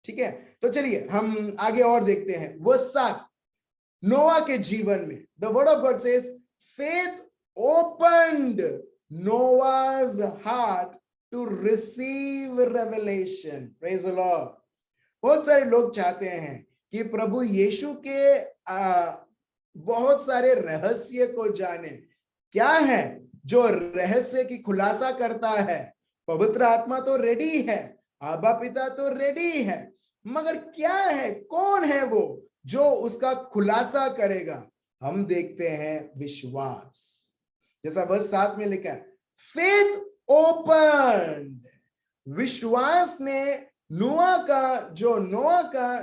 ठीक है, तो चलिए हम आगे और देखते हैं। वो 7 नोआ के जीवन में the word of God says faith opened Noah's heart to receive revelation. Praise the Lord. बहुत सारे लोग चाहते हैं कि प्रभु यीशु के बहुत सारे रहस्य को जाने। क्या है जो रहस्य की खुलासा करता है? पवित्र आत्मा तो रेडी है, आबा पिता तो रेडी है, मगर क्या है, कौन है वो जो उसका खुलासा करेगा? हम देखते हैं विश्वास, जैसा वर्स 7 में लिखा है, फेथ ओपन। विश्वास ने नोआ का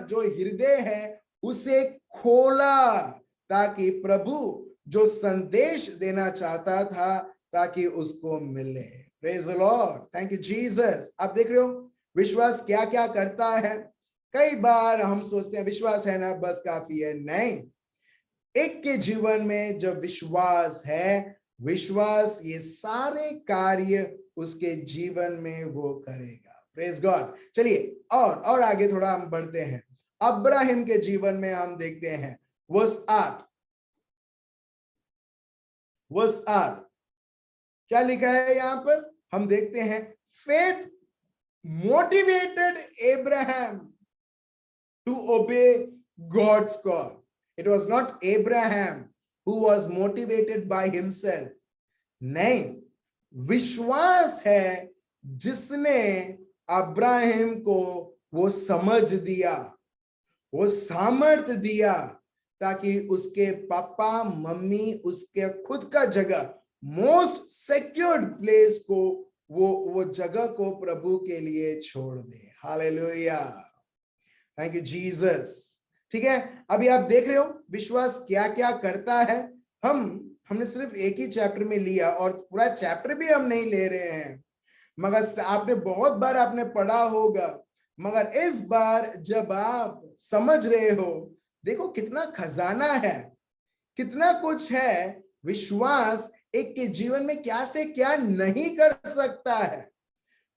जो हृदय है उसे खोला, ताकि प्रभु जो संदेश देना चाहता था ताकि उसको मिले। Praise the Lord, thank you Jesus. आप देख रहे हो विश्वास क्या क्या करता है। कई बार हम सोचते हैं विश्वास है ना बस काफी है। नहीं, एक के जीवन में जब विश्वास है, विश्वास ये सारे कार्य उसके जीवन में वो करेगा। Praise God. चलिए और आगे थोड़ा हम बढ़ते हैं। अब्राहिम के जीवन में हम देखते हैं वर्स 8 क्या लिखा है यहां पर? हम देखते हैं faith motivated Abraham to obey God's call. It was not Abraham who was motivated by himself. नहीं, विश्वास है जिसने अब्राहिम को वो समझ दिया, वो सामर्थ दिया, ताकि उसके पापा मम्मी उसके खुद का जगह, मोस्ट सिक्योर्ड प्लेस को, वो जगह को प्रभु के लिए छोड़ दे। Hallelujah, thank you Jesus. ठीक है, अभी आप देख रहे हो विश्वास क्या क्या करता है। हम हमने सिर्फ एक ही चैप्टर में लिया और पूरा चैप्टर भी हम नहीं ले रहे हैं, मगर आपने बहुत बार आपने पढ़ा होगा, मगर इस बार जब आप समझ रहे हो, देखो कितना खजाना है, कितना कुछ है। विश्वास एक के जीवन में क्या से क्या नहीं कर सकता है,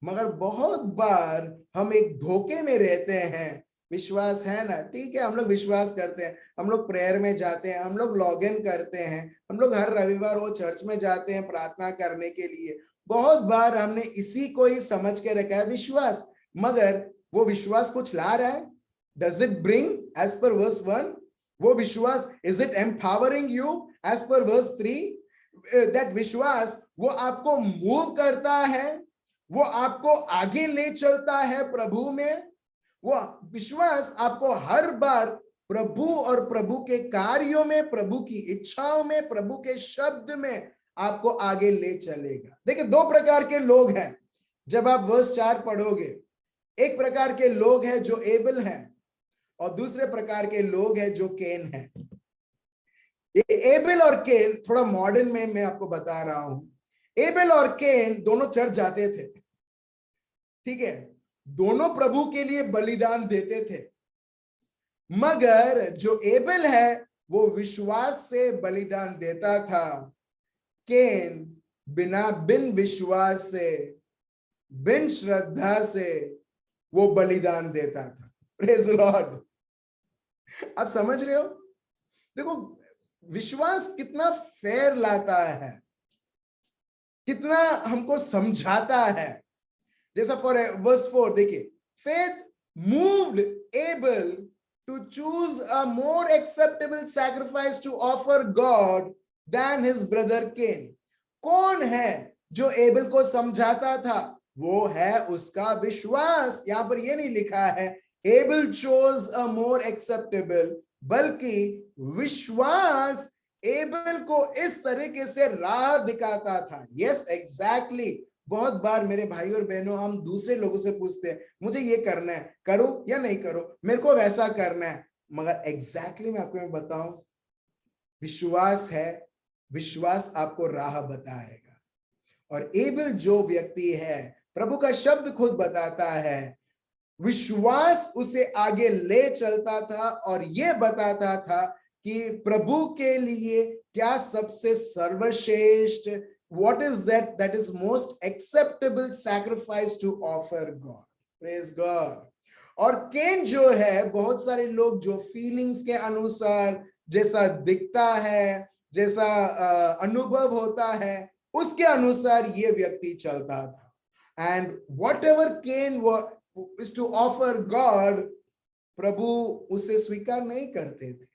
मगर बहुत बार हम एक धोखे में रहते हैं। विश्वास है ना, ठीक है, हम लोग विश्वास करते हैं, हम लोग प्रेयर में जाते हैं, हम लोग लॉग इन करते हैं, हम लोग हर रविवार वो चर्च में जाते हैं प्रार्थना करने के लिए। बहुत बार हमने इसी को ही समझ के रखा है विश्वास, मगर वो विश्वास कुछ ला रहा है? Does it bring as per verse 1? वो विश्वास is it empowering you as per verse 3? That विश्वास वो आपको मूव करता है, वो आपको आगे ले चलता है प्रभु में। वो विश्वास आपको हर बार प्रभु और प्रभु के कार्यों में, प्रभु की इच्छाओं में, प्रभु के शब्द में आपको आगे ले चलेगा। देखिए, दो प्रकार के लोग हैं जब आप वर्स 4 पढ़ोगे। एक प्रकार के लोग हैं जो एबल हैं, और दूसरे प्रकार के लोग हैं जो केन हैं। ये एबल और केन थोड़ा मॉडर्न में मैं आपको बता रहा हूं। एबल और केन दोनों चर्च जाते थे, ठीक है, दोनों प्रभु के लिए बलिदान देते थे, मगर जो एबल है वो विश्वास से बलिदान देता था। केन बिन विश्वास से, बिन श्रद्धा से वो बलिदान देता था। Praise Lord. आप समझ रहे हो? देखो, विश्वास कितना फेयर लाता है, कितना हमको समझाता है। जैसा फॉर वर्स 4 देखिए, faith moved Abel to choose a more acceptable sacrifice to offer God than his brother Cain. कौन है जो एबल को समझाता था? वो है उसका विश्वास। यहां पर ये नहीं लिखा है able chose a more acceptable, बल्कि विश्वास एबल को इस तरीके से राह दिखाता था। Yes, exactly. बहुत बार मेरे भाई और बहनों, हम दूसरे लोगों से पूछते हैं मुझे ये करना है, करो या नहीं करो, मेरे को वैसा करना है, मगर एग्जैक्टली मैं आपको बताऊं, विश्वास है, विश्वास आपको राह बताएगा। और एबल जो व्यक्ति है, प्रभु का शब्द खुद बताता है, विश्वास उसे आगे ले चलता था और यह बताता था कि प्रभु के लिए क्या सबसे सर्वश्रेष्ठ, what is that is most acceptable sacrifice to offer God. Praise God. और केन जो है, बहुत सारे लोग जो फीलिंग्स के अनुसार, जैसा दिखता है, जैसा अनुभव होता है, उसके अनुसार ये व्यक्ति चलता था। And whatever Cain is to offer God, प्रभु उसे स्वीकार नहीं करते थे।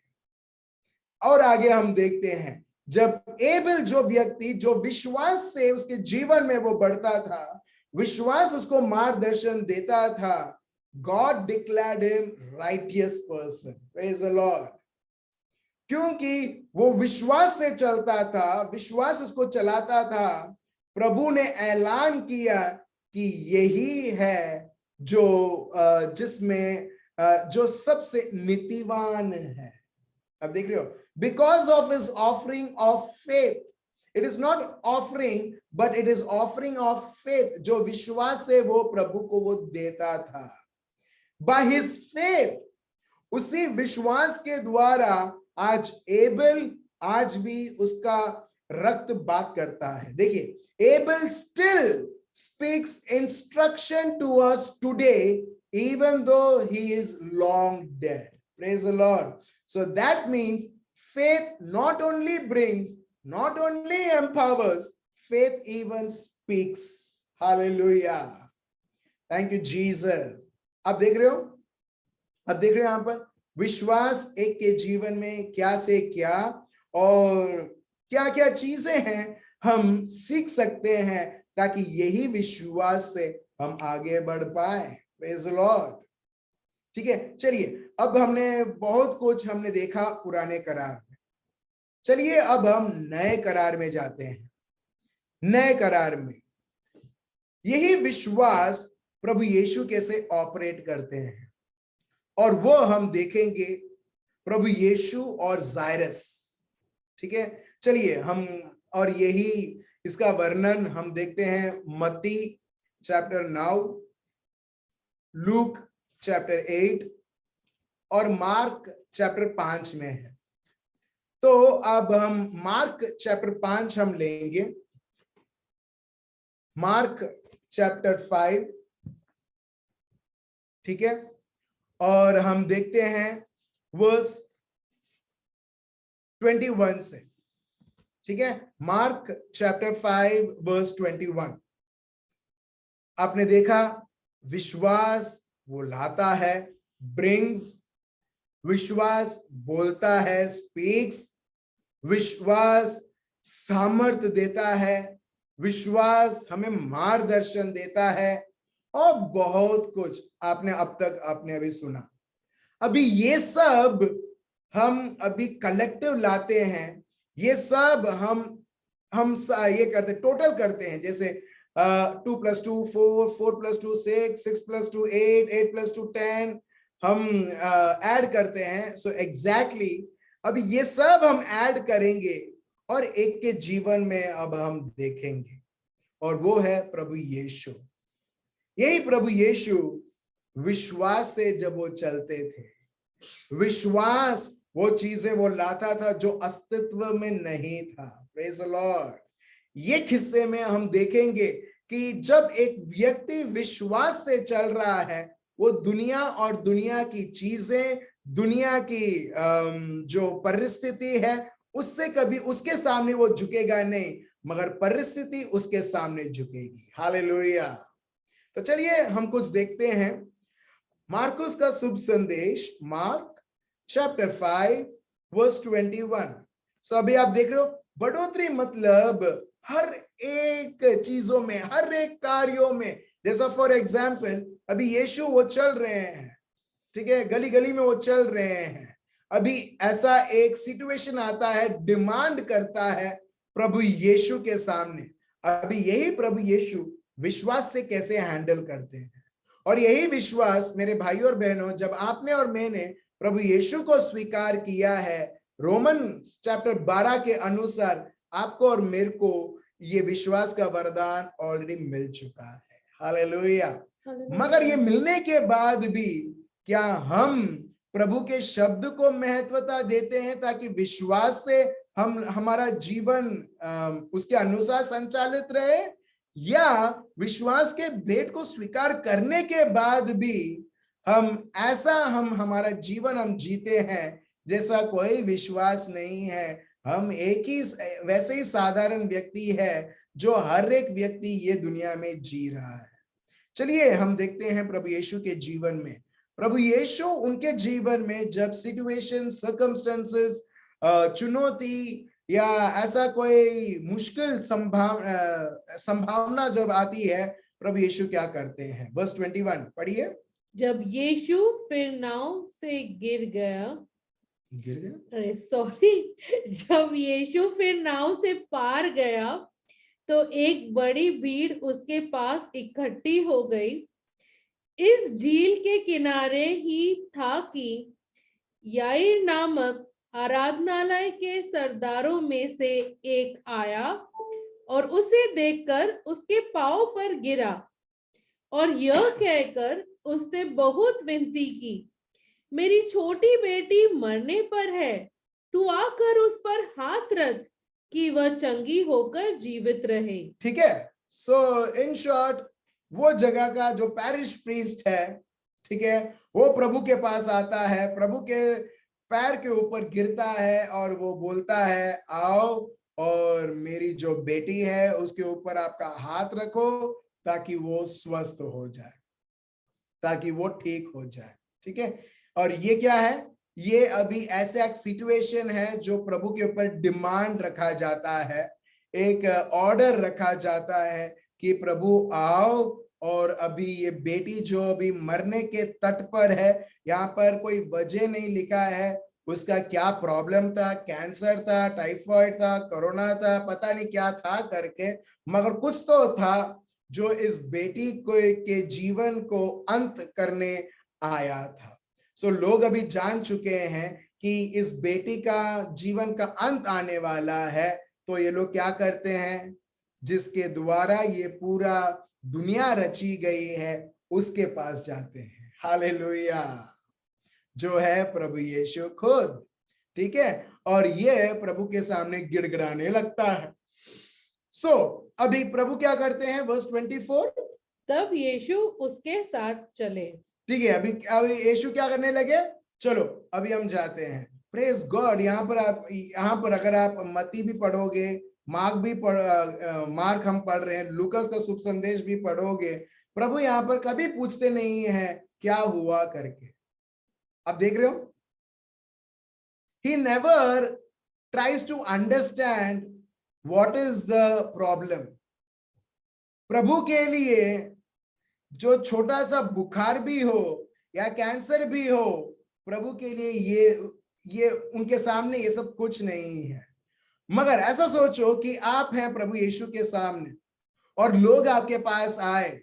और आगे हम देखते हैं, जब एबल जो व्यक्ति जो विश्वास से उसके जीवन में वो बढ़ता था, विश्वास उसको मार्गदर्शन देता था, God declared him righteous person. Praise the Lord. क्योंकि वो विश्वास से चलता था, विश्वास उसको चलाता था, प्रभु ने ऐलान किया कि यही है जो जिसमें जो सबसे नीतिवान है। अब देख रहे हो, because of his offering of faith, it is not offering but it is offering of faith, जो विश्वास से वो प्रभु को वो देता था। by his faith, उसी विश्वास के द्वारा आज एबल, आज भी उसका रक्त बात करता है। देखिए, able still speaks instruction to us today even though he is long dead. Praise the Lord. So that means faith not only brings, not only empowers, faith even speaks. Hallelujah. Thank you, Jesus. अब देख रहे हो, अब देख रहे हो यहां पर विश्वास एक के जीवन में क्या से क्या और क्या क्या चीजें हैं हम सीख सकते हैं, ताकि यही विश्वास से हम आगे बढ़ पाए। Praise the Lord. ठीक है, चलिए, अब हमने बहुत कुछ हमने देखा पुराने करार में। चलिए अब हम नए करार में जाते हैं। नए करार में यही विश्वास प्रभु यीशु कैसे ऑपरेट करते हैं, और वो हम देखेंगे प्रभु यीशु और जायरस। ठीक है, चलिए हम, और यही इसका वर्णन हम देखते हैं मत्ती चैप्टर 9, लूक चैप्टर 8 और मार्क चैप्टर 5 में है। तो अब हम मार्क चैप्टर 5 हम लेंगे, मार्क चैप्टर 5, ठीक है, और हम देखते हैं वर्स 21 से, ठीक है। Mark chapter 5 verse 21। आपने देखा, विश्वास वो लाता है, ब्रिंग्स, विश्वास बोलता है, स्पीक्स, विश्वास सामर्थ्य देता है, विश्वास हमें मार्गदर्शन देता है, और बहुत कुछ आपने अब तक आपने अभी सुना। अभी ये सब हम अभी कलेक्टिव लाते हैं, ये सब हम ये करते, टोटल करते हैं, जैसे 2 + 2 4, 4 + 2 6, 6 + 2 8, 8 + 2 10, हम ऐड करते हैं। सो एग्जैक्टली अब ये सब हम ऐड करेंगे और एक के जीवन में अब हम देखेंगे, और वो है प्रभु यीशु। यही प्रभु यीशु विश्वास से जब वो चलते थे, विश्वास वो चीजें वो लाता था जो अस्तित्व में नहीं था। Praise the Lord. ये किस्से में हम देखेंगे कि जब एक व्यक्ति विश्वास से चल रहा है, वो दुनिया और दुनिया की चीजें, दुनिया की जो परिस्थिति है, उससे कभी उसके सामने वो झुकेगा नहीं, मगर परिस्थिति उसके सामने झुकेगी। हालेलुया। तो चलिए हम कुछ देखते हैं मार्कुस का शुभ संदेश, मार्क चैप्टर 5 वर्स 21। सो अभी आप देख रहे हो, बढ़ोतरी मतलब हर एक चीजों में, हर एक कार्यों में। जैसा फॉर एग्जाम्पल अभी यीशु वो चल रहे हैं, ठीक है, गली गली में वो चल रहे हैं। अभी ऐसा एक सिचुएशन आता है, डिमांड करता है प्रभु यीशु के सामने। अभी यही प्रभु यीशु विश्वास से कैसे हैंडल करते हैं, और यही विश्वास मेरे भाई और बहनों, जब आपने और मैंने प्रभु यीशु को स्वीकार किया है, रोमन चैप्टर 12 के अनुसार आपको और मेरे को ये विश्वास का वरदान ऑलरेडी मिल चुका है। हालेलुया। मगर ये मिलने के बाद भी क्या हम प्रभु के शब्द को महत्वता देते हैं ताकि विश्वास से हम हमारा जीवन उसके अनुसार संचालित रहे, या विश्वास के भेद को स्वीकार करने के बाद भी हम हमारा जीवन हम जीते हैं जैसा कोई विश्वास नहीं है? हम एक ही वैसे ही साधारण व्यक्ति है जो हर एक व्यक्ति ये दुनिया में जी रहा है। चलिए हम देखते हैं प्रभु यीशु के जीवन में। प्रभु यीशु उनके जीवन में जब सिचुएशन, सर्कमस्टेंसेस, चुनौती या ऐसा कोई मुश्किल संभावना जब आती है, प्रभु यीशु क्या करते हैं? वर्स 21 पढ़िए। जब यीशु फिर नाव से गिर गया, अरे सॉरी, जब यीशु फिर नाव से पार गया तो एक बड़ी भीड़ उसके पास इकट्ठी हो गई। इस झील के किनारे ही था कि याईर नामक आराधनालय के सरदारों में से एक आया और उसे देखकर उसके पांव पर गिरा और यह कहकर उससे बहुत विनती की, मेरी छोटी बेटी मरने पर है, तू आकर उस पर हाथ रख कि वह चंगी होकर जीवित रहे। ठीक है। सो इन शॉर्ट, वो जगह का जो पैरिश प्रीस्ट है, ठीक है, वो प्रभु के पास आता है, प्रभु के पैर के ऊपर गिरता है और वो बोलता है, आओ और मेरी जो बेटी है उसके ऊपर आपका हाथ रखो ताकि वो स्वस्थ हो जाए, ताकि वो ठीक हो जाए। ठीक है। और ये क्या है? ये अभी ऐसा एक सिचुएशन है जो प्रभु के ऊपर डिमांड रखा जाता है, एक ऑर्डर रखा जाता है कि प्रभु आओ, और अभी ये बेटी जो अभी मरने के तट पर है, यहाँ पर कोई वजह नहीं लिखा है उसका क्या प्रॉब्लम था, कैंसर था, टाइफाइड था, कोरोना था, पता नहीं क्या था करके, मगर कुछ तो था जो इस बेटी को के जीवन को अंत करने आया था। सो लोग अभी जान चुके हैं कि इस बेटी का जीवन का अंत आने वाला है, तो ये लोग क्या करते हैं, जिसके द्वारा ये पूरा दुनिया रची गई है उसके पास जाते हैं। हालेलुया, जो है प्रभु यीशु खुद। ठीक है, और ये प्रभु के सामने गिड़गिड़ाने लगता है। सो अभी प्रभु क्या करते हैं, वर्स 24, तब यीशु उसके साथ चले। ठीक है, अभी यीशु क्या करने लगे, चलो अभी हम जाते हैं। Praise God. यहाँ पर अगर आप मत्ती भी पढ़ोगे, मार्क हम पढ़ रहे हैं, लूकास का शुभ संदेश भी पढ़ोगे, प्रभु यहाँ पर कभी पूछते नहीं है क्या हुआ करके। आप देख रहे हो, he never tries to understand what is the problem. प्रभु के लिए जो छोटा सा बुखार भी हो या कैंसर भी हो, प्रभु के लिए ये उनके सामने ये सब कुछ नहीं है। मगर ऐसा सोचो कि आप हैं प्रभु यीशु के सामने और लोग आपके पास आए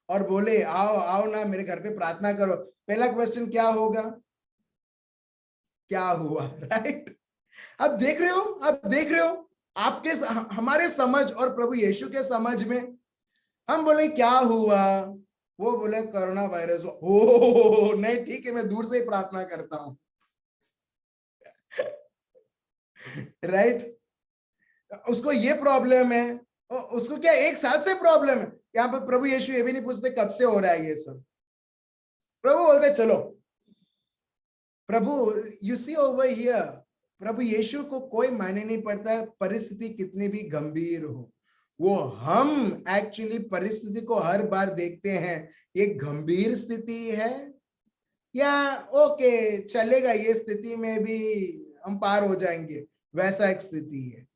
और बोले आओ आओ ना मेरे घर पे प्रार्थना करो, पहला क्वेश्चन क्या होगा, क्या हुआ, राइट? अब देख रहे हो आपके हमारे समझ और प्रभु यीशु के समझ में, हम बोले क्या हुआ, वो बोले कोरोना वायरस। ओ नहीं, ठीक है, मैं दूर से ही प्रार्थना करता हूं, राइट? उसको ये प्रॉब्लम है, उसको क्या एक साथ से प्रॉब्लम है। यहाँ पर प्रभु यीशु ये भी नहीं पूछते कब से हो रहा है ये सब। प्रभु बोलते चलो, प्रभु यू सी ओवर हियर, प्रभु यीशु को कोई मायने नहीं पड़ता परिस्थिति कितनी भी गंभीर हो। वो हम एक्चुअली परिस्थिति को हर बार देखते हैं, ये गंभीर स्थिति है या ओके चलेगा, ये स्थिति में भी हम पार हो जाएंगे, वैसा एक स्थिति है।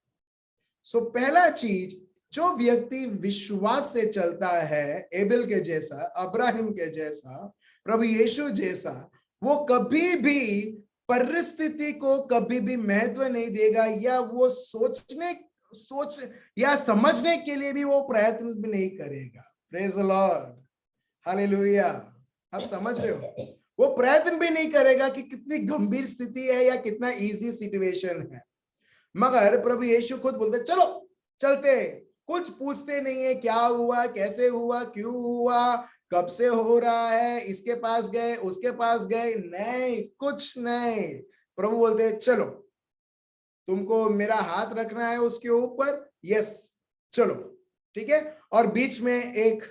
सो पहला चीज, जो व्यक्ति विश्वास से चलता है, एबेल के जैसा, अब्राहिम के जैसा, प्रभु यीशु जैसा, वो कभी भी परिस्थिति को कभी भी महत्व नहीं देगा या वो सोच या समझने के लिए भी वो प्रयत्न भी नहीं करेगा। Praise the Lord, hallelujah. आप समझ रहे हो, वो प्रयत्न भी नहीं करेगा कि कितनी गंभीर स्थिति है या कितना इजी सिचुएशन है। मगर प्रभु यीशु खुद बोलते चलो चलते, कुछ पूछते नहीं है क्या हुआ, कैसे हुआ, क्यों हुआ, कब से हो रहा है, इसके पास गए उसके पास गए, नहीं, कुछ नहीं। प्रभु बोलते चलो, तुमको मेरा हाथ रखना है उसके ऊपर, यस चलो, ठीक है। और बीच में एक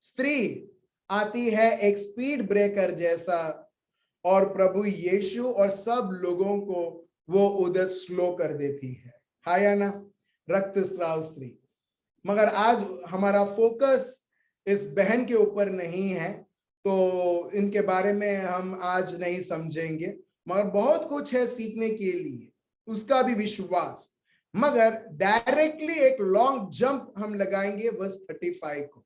स्त्री आती है, एक स्पीड ब्रेकर जैसा, और प्रभु यीशु और सब लोगों को वो उधर स्लो कर देती है, हाँ या ना, रक्तस्राव स्त्री। मगर आज हमारा फोकस इस बहन के ऊपर नहीं है, तो इनके बारे में हम आज नहीं समझेंगे, मगर बहुत कुछ है सीखने के लिए, उसका भी विश्वास। मगर डायरेक्टली एक लॉन्ग जंप हम लगाएंगे वर्स 35 को,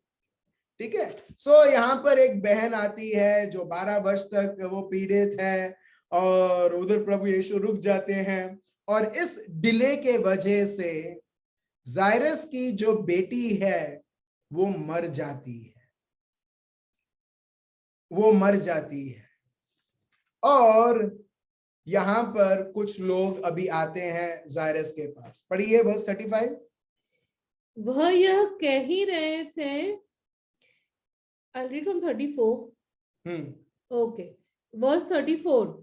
ठीक है। सो यहाँ पर एक बहन आती है जो 12 वर्ष तक वो पीड़ित है, और उधर प्रभु यीशु रुक जाते हैं, और इस डिले के वजह से जायरस की जो बेटी है वो मर जाती है, वो मर जाती है। और यहां पर कुछ लोग अभी आते हैं जायरस के पास। पढ़िए वर्स 35। वह यह कह ही रहे थे, I'll read from 34. Okay. Verse 34.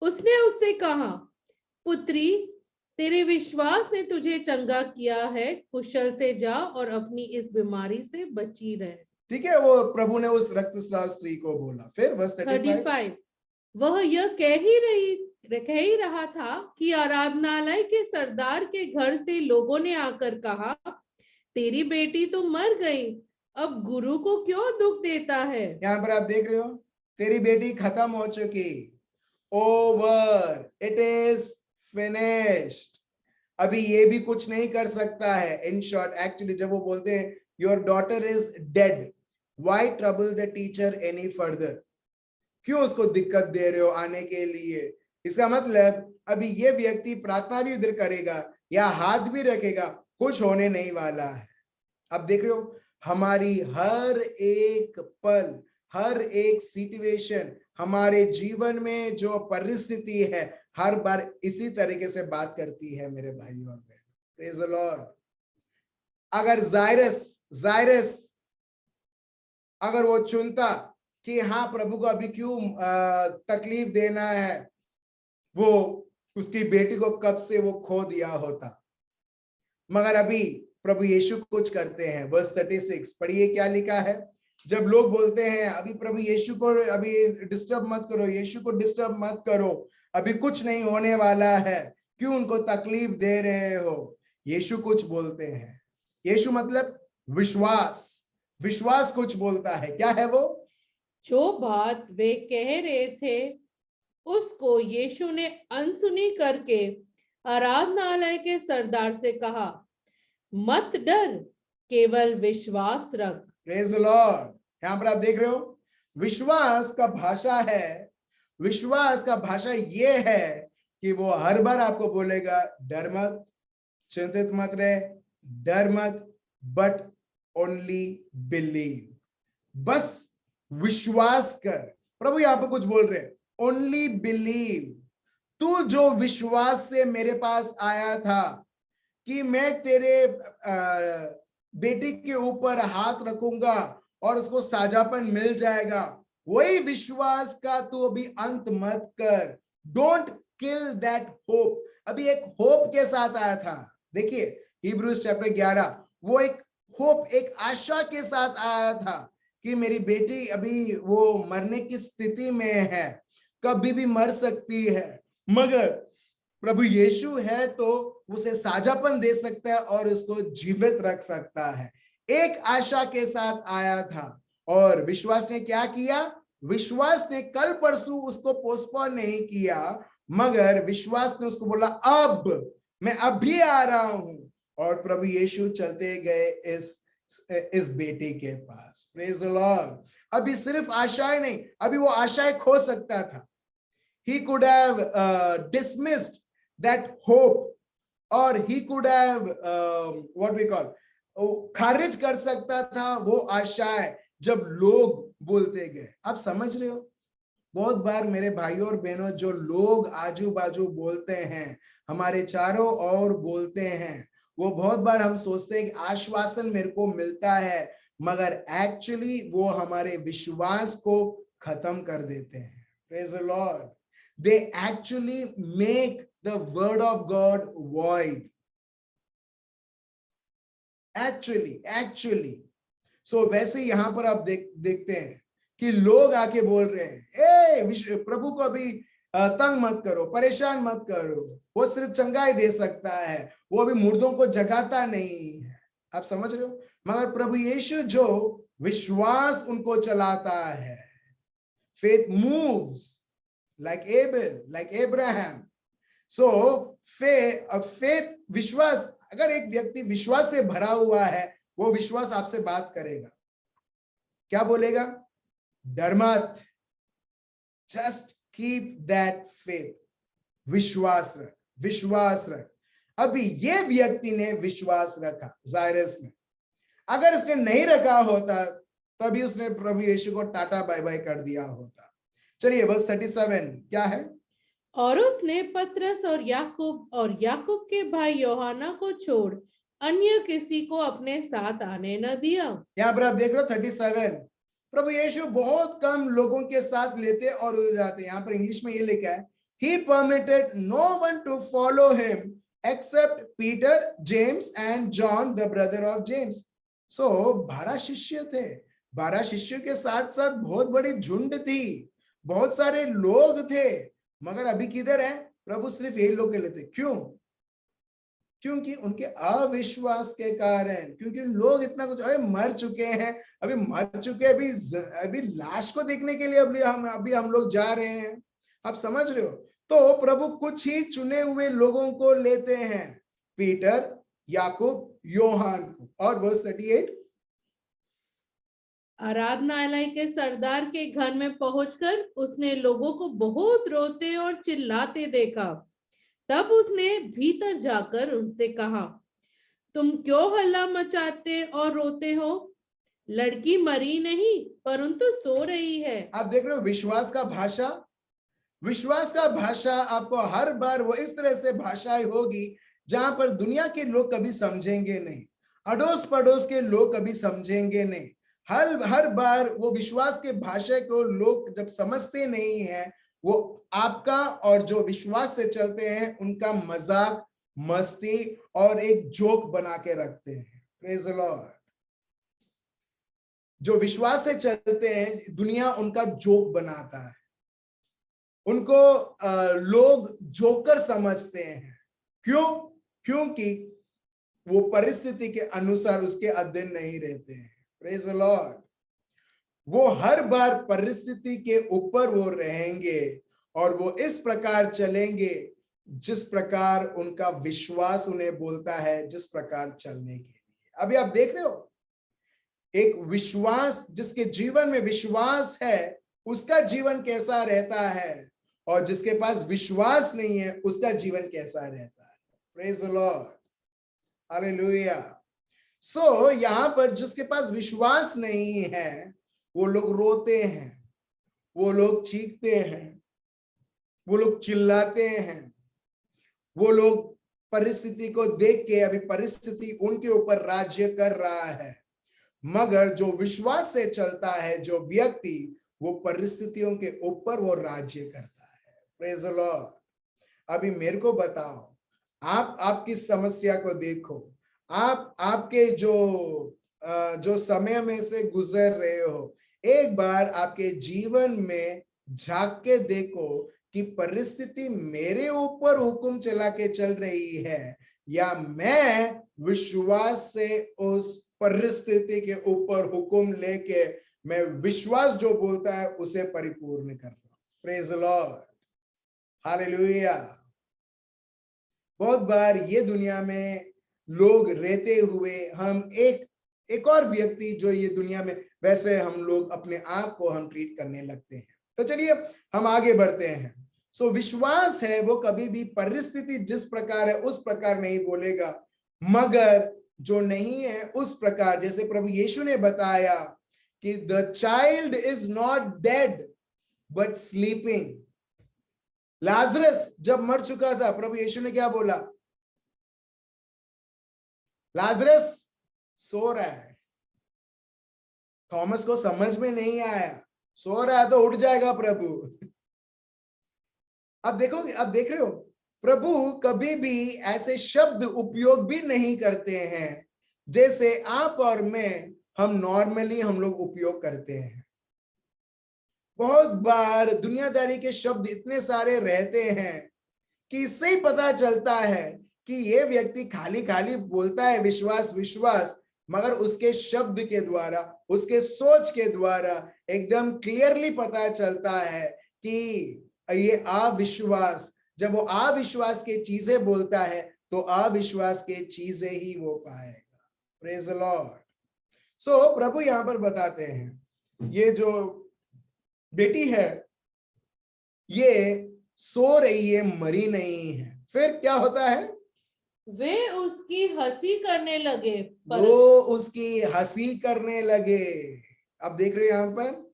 उसने उससे कहा, पुत्री, तेरे विश्वास ने तुझे चंगा किया है, कुशल से जा और अपनी इस बीमारी से बची रहे। ठीक है, वो प्रभु ने उस रक्तस्राव स्त्री को बोला। फिर वर्स 35। वह यह कह ही रहा था कि आराधनालय के सरदार के घर से लोगों ने आकर कहा, तेरी बेटी तो मर गई, अब गुरु को क्यों दुख देता है। यहाँ पर आप देख रहे हो, तेरी बेटी खत्म हो चुकी, ओवर, इट इज फिनिश्ड। अभी ये भी कुछ नहीं कर सकता है। इन शॉर्ट, एक्चुअली जब वो बोलते हैं your daughter is dead, why trouble the teacher any further, क्यों उसको दिक्कत दे रहे हो आने के लिए। इसका मतलब अभी ये व्यक्ति प्रार्थना भी उधर करेगा या हाथ भी रखेगा, कुछ होने नहीं वाला है। अब देख रहे हो, हमारी हर एक पल, हर एक सिचुएशन, हमारे जीवन में जो परिस्थिति है, हर बार इसी तरीके से बात करती है मेरे भाई और बहन। Praise the Lord. अगर जायरस अगर वो चुनता कि हाँ प्रभु को अभी क्यों तकलीफ देना है, वो उसकी बेटी को कब से वो खो दिया होता। मगर अभी प्रभु यीशु कुछ करते हैं। वर्स 36 पढ़िए क्या लिखा है। जब लोग बोलते हैं अभी प्रभु यीशु को अभी डिस्टर्ब मत करो, यीशु को डिस्टर्ब मत करो, अभी कुछ नहीं होने वाला है, क्यों उनको तकलीफ दे रहे हो, यीशु कुछ बोलते हैं। यीशु मतलब विश्वास कुछ बोलता है। क्या है वो? जो बात वे कह रहे थे उसको यीशु ने अनसुनी करके आराधनालय के सरदार से कहा, मत डर, केवल विश्वास रख। Praise the Lord. यहां पर आप देख रहे हो, विश्वास का भाषा है, विश्वास का भाषा ये है कि वो हर बार आपको बोलेगा डर मत, चिंतित मत रहे, डर मत, बट ओनली बिलीव, बस विश्वास कर। प्रभु यहां पर कुछ बोल रहे हैं, ओनली बिलीव। तू जो विश्वास से मेरे पास आया था कि मैं तेरे बेटी के ऊपर हाथ रखूंगा और उसको साझापन मिल जाएगा, वही विश्वास का तू अभी अंत मत कर। Don't kill that hope. अभी एक होप के साथ आया था। देखिए हिब्रूज चैप्टर 11, वो एक होप, एक आशा के साथ आया था कि मेरी बेटी अभी वो मरने की स्थिति में है, कभी भी मर सकती है, मगर प्रभु यीशु है तो उसे साझापन दे सकता है और उसको जीवित रख सकता है। एक आशा के साथ आया था और विश्वास ने क्या किया? विश्वास ने कल परसों उसको पोस्टपोन नहीं किया, मगर विश्वास ने उसको बोला अब मैं अभी आ रहा हूं। और प्रभु यीशु चलते गए इस बेटे के पास। Praise the Lord. अभी सिर्फ आशाएं नहीं, अभी वो आशाएं खो सकता था। He could have dismissed that hope, or he could have what we call खारिज कर सकता था वो आशाएं जब लोग बोलते गए। आप समझ रहे हो, बहुत बार मेरे भाइयों और बहनों, जो लोग आजू बाजू बोलते हैं, हमारे चारों ओर बोलते हैं, वो बहुत बार हम सोचते हैं कि आश्वासन मेरे को मिलता है, मगर एक्चुअली वो हमारे विश्वास को खत्म कर देते हैं। Praise the Lord. They actually make the word of God void. Actually. So वैसे यहां पर आप देखते हैं कि लोग आके बोल रहे हैं, प्रभु को अभी तंग मत करो, परेशान मत करो, वो सिर्फ चंगाई दे सकता है, वो अभी मुर्दों को जगाता नहीं है। आप समझ रहे हो? मगर प्रभु यीशु जो विश्वास उनको चलाता है, faith moves like Abel, like Abraham. So faith, विश्वास, अगर एक व्यक्ति विश्वास से भरा हुआ है, वो विश्वास आपसे बात करेगा। क्या बोलेगा? डर मत, just keep that faith, विश्वास रख। अभी ये व्यक्ति ने विश्वास रखा जायरस में। अगर उसने नहीं रखा होता तभी उसने प्रभु यीशु को टाटा बाय बाय कर दिया होता। चलिए वर्स 37 क्या है? और उसने पतरस और याकूब के भाई यूहन्ना को छोड़ अन्य किसी को अपने साथ आने न दिया। यहाँ पर आप देख रहे हो 37, प्रभु यीशु बहुत कम लोगों के साथ लेते और उड़ जाते। यहाँ पर इंग्लिश में ये लिखा है, he permitted no one to follow him except Peter, James and John the brother of James. So 12 शिष्य थे, 12 शिष्यों के साथ साथ बहुत बड़ी झुंड थी, बहुत सारे लोग थे, मगर अभी किधर है? प्रभु सिर्फ यही लोग के लेते। क्यों? क्योंकि उनके अविश्वास के कारण, क्योंकि लोग इतना कुछ मर चुके हैं, अभी लाश को देखने के लिए अभी हम लोग जा रहे हैं। आप समझ रहे हो? तो प्रभु कुछ ही चुने हुए लोगों को लेते हैं, पीटर, याकूब, योहान को। और वर्स 38, आराधनालय के सरदार के घर में पहुंचकर उसने लोगों को बहुत रोते और चिल्लाते देखा। तब उसने भीतर जाकर उनसे कहा, तुम क्यों हल्ला मचाते और रोते हो? लड़की मरी नहीं परंतु सो रही है। आप देख रहे हो विश्वास का भाषा। विश्वास का भाषा आपको हर बार वो इस तरह से भाषाएं होगी जहां पर दुनिया के लोग कभी समझेंगे नहीं, अड़ोस पड़ोस के लोग कभी समझेंगे नहीं। हर हर बार वो विश्वास के भाषा को लोग जब समझते नहीं है, वो आपका और जो विश्वास से चलते हैं उनका मजाक, मस्ती और एक जोक बना के रखते हैं। Praise the Lord. जो विश्वास से चलते हैं दुनिया उनका जोक बनाता है, उनको लोग जोकर समझते हैं। क्यों? क्योंकि वो परिस्थिति के अनुसार उसके अधीन नहीं रहते हैं। Praise the Lord. वो हर बार परिस्थिति के ऊपर वो रहेंगे और वो इस प्रकार चलेंगे जिस प्रकार उनका विश्वास उन्हें बोलता है, जिस प्रकार चलने के लिए। अभी आप देख रहे हो, एक विश्वास, जिसके जीवन में विश्वास है उसका जीवन कैसा रहता है, और जिसके पास विश्वास नहीं है उसका जीवन कैसा रहता है। Praise the Lord, hallelujah. So यहां पर जिसके पास विश्वास नहीं है वो लोग रोते हैं, वो लोग चीखते हैं, वो लोग चिल्लाते हैं, वो लोग परिस्थिति को देख के, अभी परिस्थिति उनके ऊपर राज्य कर रहा है, मगर जो विश्वास से चलता है जो व्यक्ति, वो परिस्थितियों के ऊपर वो राज्य करता है। Praise the Lord. अभी मेरे को बताओ, आप आपकी समस्या को देखो, आप आपके जो समय में से गुजर रहे हो, एक बार आपके जीवन में झांक के देखो कि परिस्थिति मेरे ऊपर हुक्म चला के चल रही है या मैं विश्वास से उस परिस्थिति के ऊपर हुक्म लेके मैं विश्वास जो बोलता है उसे परिपूर्ण करता हूं। Praise the Lord, hallelujah. बहुत बार ये दुनिया में लोग रहते हुए हम एक और व्यक्ति जो ये दुनिया में, वैसे हम लोग अपने आप को हम ट्रीट करने लगते हैं। तो चलिए हम आगे बढ़ते हैं। सो विश्वास है वो कभी भी परिस्थिति जिस प्रकार है उस प्रकार नहीं बोलेगा, मगर जो नहीं है उस प्रकार, जैसे प्रभु यीशु ने बताया कि the child is not dead but sleeping. Lazarus जब मर चुका था, प्रभु यीशु ने क्या बोला? लाजरस सो रहा है। थॉमस को समझ में नहीं आया, सो रहा है तो उठ जाएगा प्रभु। अब देखो, अब देख रहे हो, प्रभु कभी भी ऐसे शब्द उपयोग भी नहीं करते हैं जैसे आप और मैं हम नॉर्मली हम लोग उपयोग करते हैं। बहुत बार दुनियादारी के शब्द इतने सारे रहते हैं कि इससे ही पता चलता है कि ये व्यक्ति खाली खाली बोलता है विश्वास विश्वास, मगर उसके शब्द के द्वारा, उसके सोच के द्वारा एकदम क्लियरली पता चलता है कि ये अविश्वास, जब वो अविश्वास के चीजें बोलता है तो अविश्वास के चीजें ही वो पाएगा। Praise the Lord. सो प्रभु यहां पर बताते हैं ये जो बेटी है ये सो रही है, मरी नहीं है। फिर क्या होता है? वे उसकी हंसी करने लगे, वो उसकी हंसी करने लगे। अब देख रहे हो यहां पर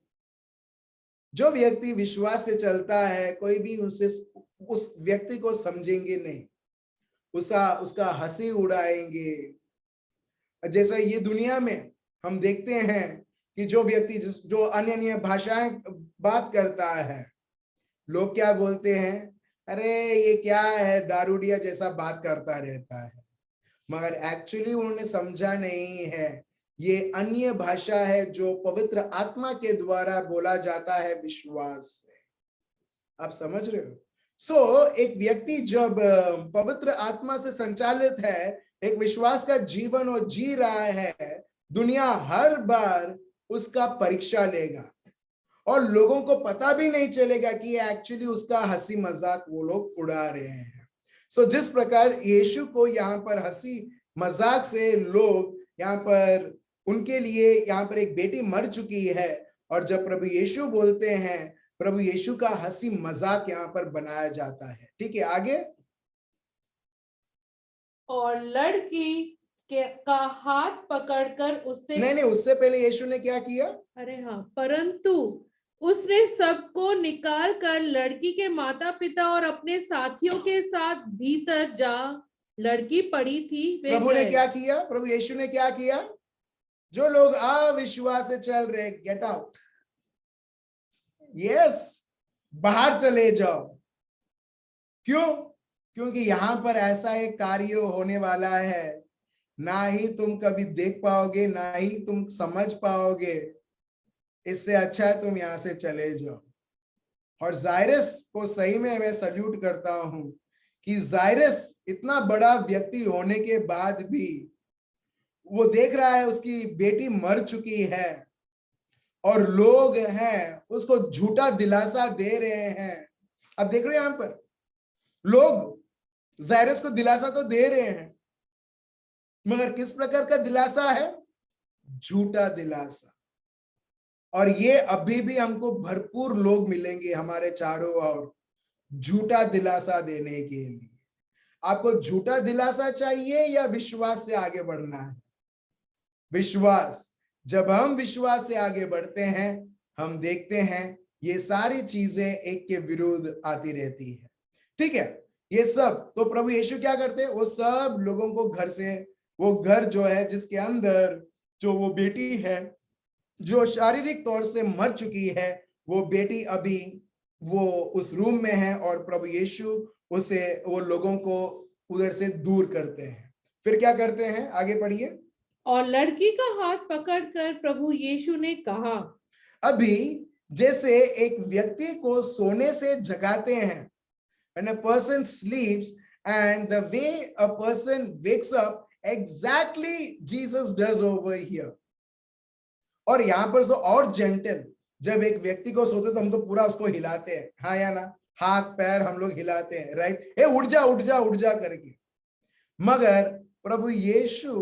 जो व्यक्ति विश्वास से चलता है कोई भी उसे उस व्यक्ति को समझेंगे नहीं, उसका हंसी उड़ाएंगे। जैसा ये दुनिया में हम देखते हैं कि जो व्यक्ति जो अन्य भाषाएं बात करता है, लोग क्या बोलते हैं? अरे ये क्या है, दारूडिया जैसा बात करता रहता है। मगर एक्चुअली उन्होंने समझा नहीं है, ये अन्य भाषा है जो पवित्र आत्मा के द्वारा बोला जाता है विश्वास से। आप समझ रहे हो? सो एक व्यक्ति जब पवित्र आत्मा से संचालित है, एक विश्वास का जीवन और जी रहा है, दुनिया हर बार उसका परीक्षा लेगा और लोगों को पता भी नहीं चलेगा कि एक्चुअली उसका हंसी मजाक वो लोग उड़ा रहे हैं। सो जिस प्रकार यीशु को यहाँ पर हंसी मजाक से लोग यहाँ पर, उनके लिए यहाँ पर एक बेटी मर चुकी है, और जब प्रभु यीशु बोलते हैं, प्रभु यीशु का हंसी मजाक यहाँ पर बनाया जाता है। ठीक है, आगे। और लड़की का हाथ पकड़कर उससे, नहीं, उससे पहले यीशु ने क्या किया? अरे हाँ, परंतु उसने सबको निकाल कर लड़की के माता पिता और अपने साथियों के साथ भीतर जा, लड़की पड़ी थी, वे प्रभु ने गए। क्या किया? प्रभु यीशु ने क्या किया? जो लोग अविश्वास से चल रहे, गेट आउट, यस, बाहर चले जाओ। क्यों? क्योंकि यहां पर ऐसा एक कार्य होने वाला है, ना ही तुम कभी देख पाओगे, ना ही तुम समझ पाओगे। इससे अच्छा है तुम यहां से चले जाओ। और जायरस को सही में मैं सल्यूट करता हूं कि जायरस इतना बड़ा व्यक्ति होने के बाद भी वो देख रहा है उसकी बेटी मर चुकी है और लोग हैं उसको झूठा दिलासा दे रहे हैं। अब देख रहे हो यहां पर लोग जायरस को दिलासा तो दे रहे हैं, मगर किस प्रकार का दिलासा है? झूठा दिलासा। और ये अभी भी हमको भरपूर लोग मिलेंगे हमारे चारों ओर झूठा दिलासा देने के लिए। आपको झूठा दिलासा चाहिए या विश्वास से आगे बढ़ना है? विश्वास। जब हम विश्वास से आगे बढ़ते हैं, हम देखते हैं ये सारी चीजें एक के विरुद्ध आती रहती है। ठीक है, ये सब तो प्रभु यीशु क्या करते हैं? वो सब लोगों को घर से, वो घर जो है जिसके अंदर जो वो बेटी है जो शारीरिक तौर से मर चुकी है, वो बेटी अभी वो उस रूम में है और प्रभु यीशु उसे, वो लोगों को उधर से दूर करते हैं। फिर क्या करते हैं? आगे पढ़िए। और लड़की का हाथ पकड़कर प्रभु यीशु ने कहा। अभी जैसे एक व्यक्ति को सोने से जगाते हैं, when a person sleeps, and the way a person wakes up, exactly Jesus does over here. और यहां पर जो और जेंटल, जब एक व्यक्ति को सोते तो हम तो पूरा उसको हिलाते हैं, हाँ या ना, हाथ पैर हम लोग हिलाते हैं, राइट, ए उठ जा उठ जा उठ जा करके। मगर प्रभु यीशु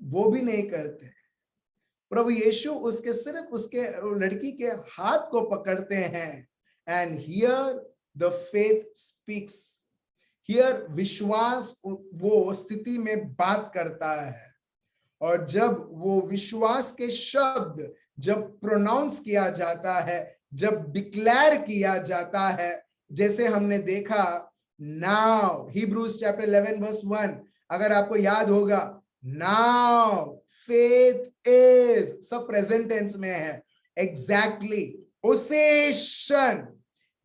वो भी नहीं करते। प्रभु यीशु उसके सिर्फ उसके लड़की के हाथ को पकड़ते हैं, and here the faith speaks. Here विश्वास वो स्थिति में बात करता है। और जब वो विश्वास के शब्द जब प्रोनाउंस किया जाता है, जब डिक्लेयर किया जाता है, जैसे हमने देखा नाउ, हिब्रूज चैप्टर 11 वर्स 1, अगर आपको याद होगा, नाउ फेथ इज, सब प्रेजेंट टेंस में है, एग्जैक्टली उसी क्षण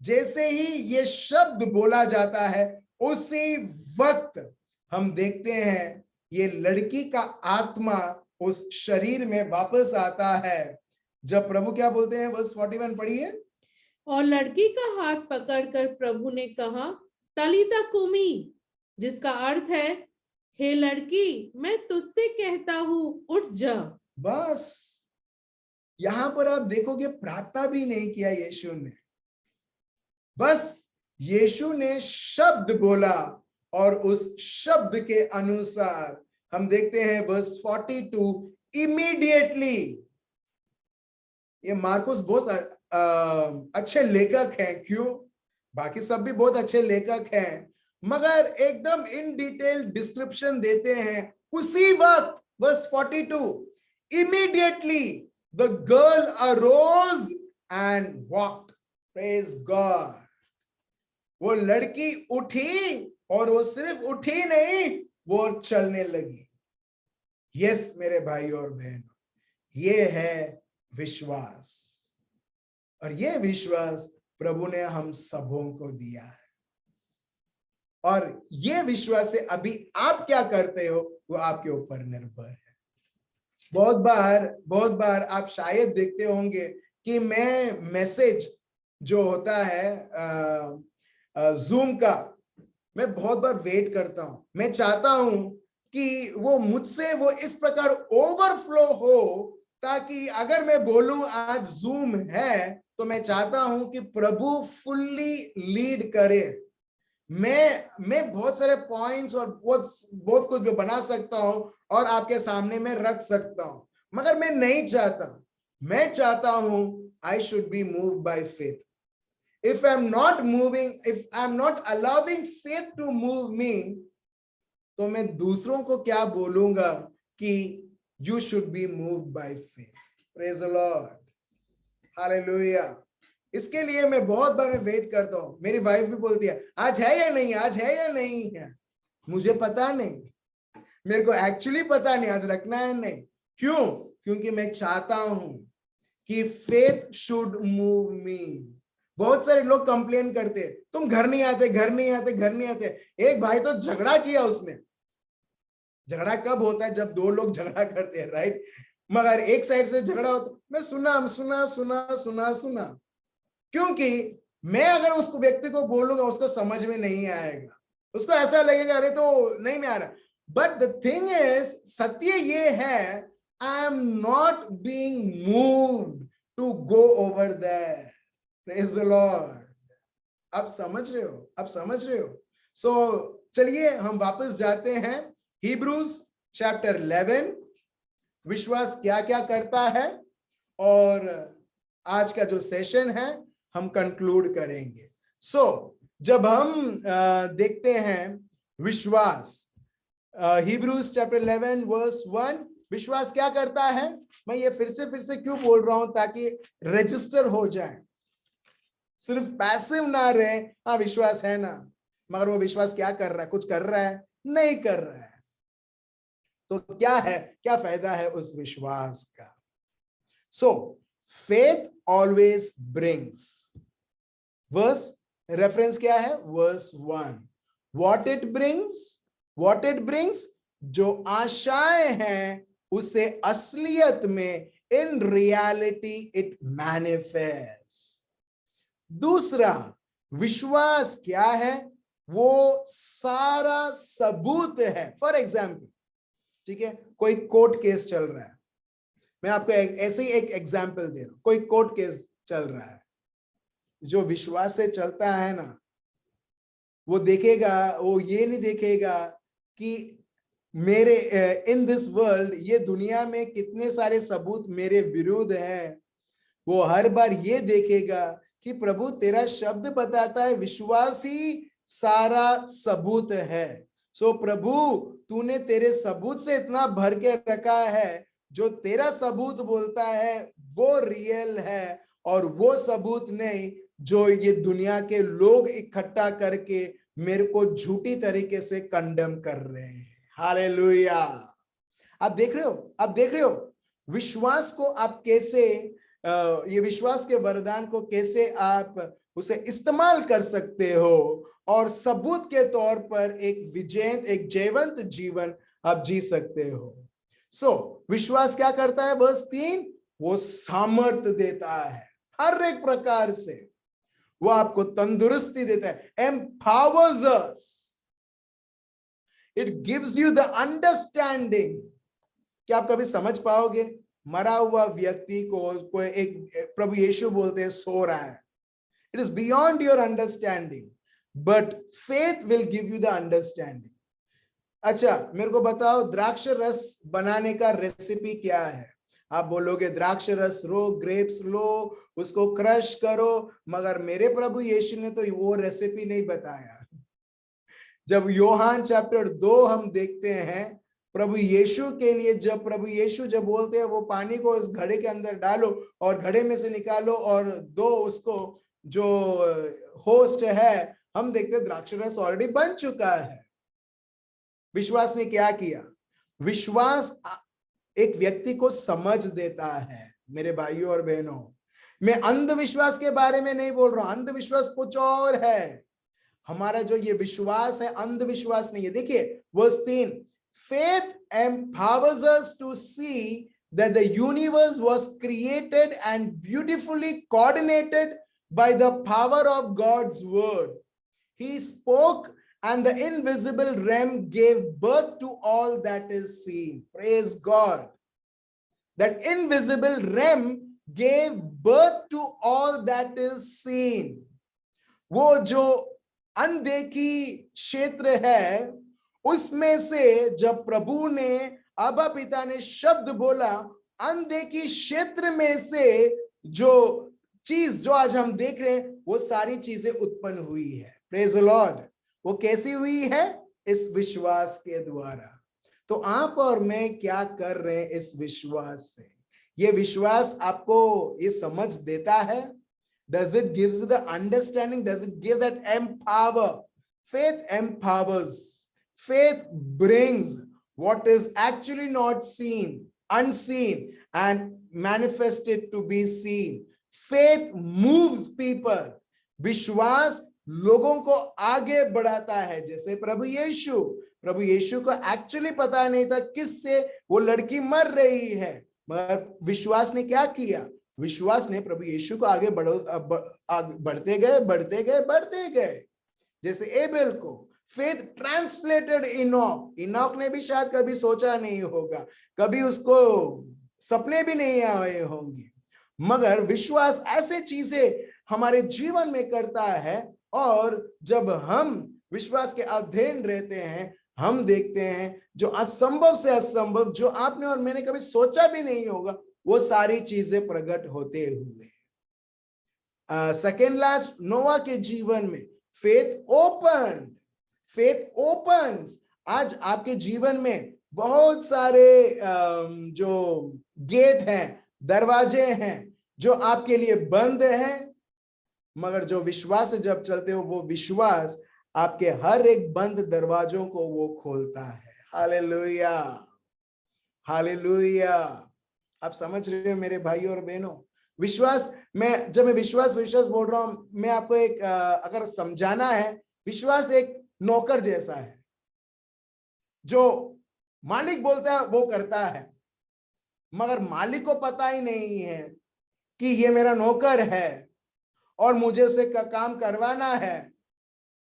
जैसे ही ये शब्द बोला जाता है, उसी वक्त हम देखते हैं ये लड़की का आत्मा उस शरीर में वापस आता है। जब प्रभु क्या बोलते हैं? वर्स 41 पढ़िए। और लड़की का हाथ पकड़कर प्रभु ने कहा, तलीता कुमी, जिसका अर्थ है, हे लड़की, मैं तुझसे कहता हूं, उठ जा। बस यहां पर आप देखोगे प्रार्थना भी नहीं किया यीशु ने, बस यीशु ने शब्द बोला और उस शब्द के अनुसार हम देखते हैं वर्स 42, इमीडिएटली। ये मार्कुस बहुत अच्छे लेखक हैं, क्यों? बाकी सब भी बहुत अच्छे लेखक हैं, मगर एकदम इन डिटेल डिस्क्रिप्शन देते हैं। उसी वक्त verse 42, immediately the girl arose and walked, praise God. वो लड़की उठी, और वो सिर्फ उठी नहीं, वो चलने लगी। यस मेरे भाई और बहनों, ये है विश्वास, और ये विश्वास प्रभु ने हम सबों को दिया है। और ये विश्वास से अभी आप क्या करते हो वो आपके ऊपर निर्भर है। बहुत बार आप शायद देखते होंगे कि मैं मैसेज जो होता है जूम का, मैं बहुत बार वेट करता हूं। मैं चाहता हूं कि वो मुझसे वो इस प्रकार ओवरफ्लो हो, ताकि अगर मैं बोलूं आज जूम है, तो मैं चाहता हूं कि प्रभु फुल्ली लीड करे। मैं बहुत सारे पॉइंट्स और बहुत कुछ भी बना सकता हूं और आपके सामने में रख सकता हूं, मगर मैं नहीं चाहता। मैं चाहता हूं I should be moved by faith. If I'm not moving, if I'm not allowing faith to move me, तो मैं दूसरों को क्या बोलूंगा कि you should be moved by faith. Praise the Lord. Hallelujah. इसके लिए मैं बहुत बार वेट करता हूँ। मेरी वाइफ भी बोलती है आज है या नहीं, आज है या नहीं है। मुझे पता नहीं, मेरे को एक्चुअली पता नहीं आज रखना है नहीं। क्यों? क्योंकि मैं चाहता हूं कि फेथ शुड मूव मी। बहुत सारे लोग कंप्लेन करते हैं तुम घर नहीं आते, घर नहीं आते, घर नहीं आते। एक भाई तो झगड़ा किया उसने। झगड़ा कब होता है? जब दो लोग झगड़ा करते हैं, राइट? मगर एक साइड से झगड़ा होता, मैं सुना सुना सुना सुना सुना, क्योंकि मैं अगर उसको व्यक्ति को बोलूंगा उसको समझ में नहीं आएगा, उसको ऐसा लगेगा अरे तो नहीं में आ रहा। बट द थिंग इज, सत्य ये है, I am not being moved to go over there. Praise the Lord. आप समझ रहे हो? आप समझ रहे हो? सो चलिए हम वापस जाते हैं हिब्रूज चैप्टर 11, विश्वास क्या क्या करता है, और आज का जो सेशन है हम कंक्लूड करेंगे। सो जब हम देखते हैं विश्वास, हिब्रूज चैप्टर 11 वर्स 1, विश्वास क्या करता है? मैं ये फिर से क्यों बोल रहा हूं? ताकि रजिस्टर हो जाए, सिर्फ पैसिव ना रहे। हाँ विश्वास है ना, मगर वो विश्वास क्या कर रहा है? कुछ कर रहा है? नहीं कर रहा है। तो क्या है, क्या फायदा है उस विश्वास का? सो faith always brings, verse reference क्या है? verse 1, what it brings, जो आशाएं हैं उसे असलियत में in reality it manifests। दूसरा, विश्वास क्या है? वो सारा सबूत है। फॉर एग्जाम्पल, ठीक है, कोई कोर्ट केस चल रहा है, मैं आपको ऐसे ही एक एग्जाम्पल दे रहा हूं। कोई कोर्ट केस चल रहा है, जो विश्वास से चलता है ना, वो देखेगा, वो ये नहीं देखेगा कि मेरे इन दिस वर्ल्ड, ये दुनिया में कितने सारे सबूत मेरे विरुद्ध हैं। वो हर बार ये देखेगा कि प्रभु तेरा शब्द बताता है विश्वास ही सारा सबूत है। सो प्रभु तूने तेरे सबूत से इतना भर के रखा है, जो तेरा सबूत बोलता है वो रियल है, और वो सबूत नहीं जो ये दुनिया के लोग इकट्ठा करके मेरे को झूठी तरीके से कंडेम कर रहे हैं। हालेलुया। आप देख रहे हो? आप देख रहे हो विश्वास को आप कैसे, ये विश्वास के वरदान को कैसे आप उसे इस्तेमाल कर सकते हो, और सबूत के तौर पर एक जीवंत जीवन आप जी सकते हो। सो विश्वास क्या करता है? वर्स 3, वो सामर्थ्य देता है हर एक प्रकार से। वो आपको तंदुरुस्ती देता है, empowers us, it gives you the understanding। क्या आप कभी समझ पाओगे? मरा हुआ व्यक्ति को कोई एक प्रभु यीशु बोलते हैं सो रहा है, it is beyond your understanding, but faith will give you the understanding। अच्छा मेरे को बताओ, द्राक्ष रस बनाने का रेसिपी क्या है? आप बोलोगे द्राक्ष रस लो, ग्रेप्स लो, उसको क्रश करो, मगर मेरे प्रभु यीशु ने तो वो रेसिपी नहीं बताया। जब यूहन्ना चैप्टर 2 हम देखते हैं, प्रभु यीशु के लिए जब प्रभु यीशु जब बोलते हैं वो पानी को इस घड़े के अंदर डालो और घड़े में से निकालो और दो उसको जो होस्ट है, हम देखते हैं द्राक्ष रस ऑलरेडी बन चुका है। विश्वास ने क्या किया? विश्वास एक व्यक्ति को समझ देता है। मेरे भाइयों और बहनों, मैं अंधविश्वास के बारे में नहीं बोल रहा हूं, अंधविश्वास कुछ और है। हमारा जो ये विश्वास है अंधविश्वास नहीं है। देखिए verse 3, faith empowers us to see that the universe was created and beautifully coordinated by the power of God's word. He spoke and the invisible realm gave birth to all that is seen. Praise God. That invisible realm gave birth to all that is seen. वो जो अनदेखी क्षेत्र है, उसमें से जब प्रभु ने, अब्बा पिता ने शब्द बोला, अनदेखी क्षेत्र में से जो चीज जो आज हम देख रहे हैं वो सारी चीजें उत्पन्न हुई है। Praise the Lord. वो कैसी हुई है? इस विश्वास के द्वारा। तो आप और मैं क्या कर रहे हैं इस विश्वास से? ये विश्वास आपको ये समझ देता है, Does it gives the understanding? Does it give that empower? Faith empowers. Faith brings what is actually not seen, unseen, and manifested to be seen. Faith moves people. विश्वास लोगों को आगे बढ़ाता है. जैसे प्रभु यीशु को एक्चुअली पता नहीं था किससे वो लड़की मर रही है, मगर विश्वास ने क्या किया? विश्वास ने प्रभु यीशु को आगे बढ़ते गए. जैसे एबेल को फेथ ट्रांसलेटेड इनॉक ने भी शायद कभी सोचा नहीं होगा, कभी उसको सपने भी नहीं आए होंगे, मगर विश्वास ऐसे चीजें हमारे जीवन में करता है. और जब हम विश्वास के अधीन रहते हैं, हम देखते हैं जो असंभव से असंभव, जो आपने और मैंने कभी सोचा भी नहीं होगा, वो सारी चीजें प्रकट होते हुए. सेकेंड लास्ट, नोवा के जीवन में फेथ ओपन्स. आज आपके जीवन में बहुत सारे जो गेट हैं, दरवाजे हैं, जो आपके लिए बंद हैं, मगर जो विश्वास से जब चलते हो, वो विश्वास आपके हर एक बंद दरवाजों को वो खोलता है. Hallelujah, hallelujah. आप समझ रहे हो मेरे भाई और बहनों? विश्वास, जब मैं विश्वास बोल रहा हूं, मैं आपको एक अगर समझाना है, विश्वास एक नौकर जैसा है, जो मालिक बोलता है वो करता है, मगर मालिक को पता ही नहीं है कि ये मेरा नौकर है और मुझे उसे काम करवाना है.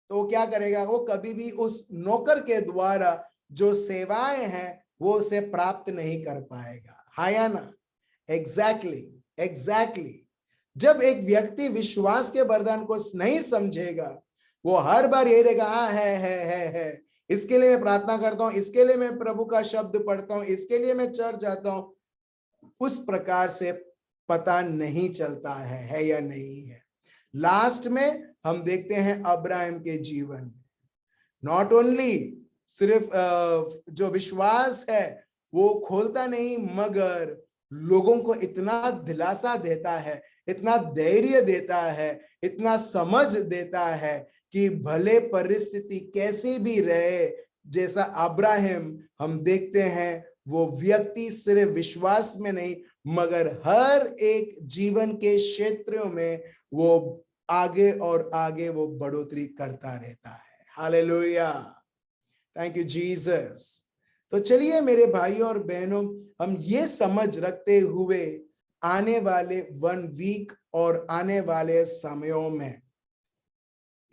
तो वो क्या करेगा? वो कभी भी उस नौकर के द्वारा जो सेवाएं हैं वो उसे प्राप्त नहीं कर पाएगा. हाँ या ना? एग्जैक्टली. जब एक व्यक्ति विश्वास के वरदान को नहीं समझेगा, वो हर बार यही रहेगा, हाँ है, इसके लिए मैं प्रार्थना करता हूं, इसके लिए मैं प्रभु का शब्द पढ़ता हूं, इसके लिए मैं चर्च जाता हूं. उस प्रकार से पता नहीं चलता है या नहीं है. लास्ट में हम देखते हैं अब्राहम के जीवन में, नॉट ओनली सिर्फ जो विश्वास है वो खोलता नहीं, मगर लोगों को इतना दिलासा देता है, इतना धैर्य देता है, इतना समझ देता है कि भले परिस्थिति कैसी भी रहे, जैसा अब्राहम हम देखते हैं, वो व्यक्ति सिर्फ विश्वास में नहीं, मगर हर एक जीवन के क्षेत्रों में वो आगे और आगे वो बढ़ोतरी करता रहता है. Hallelujah, thank you Jesus. तो चलिए मेरे भाइयों और बहनों, हम ये समझ रखते हुए आने वाले 1 वीक और आने वाले समयों में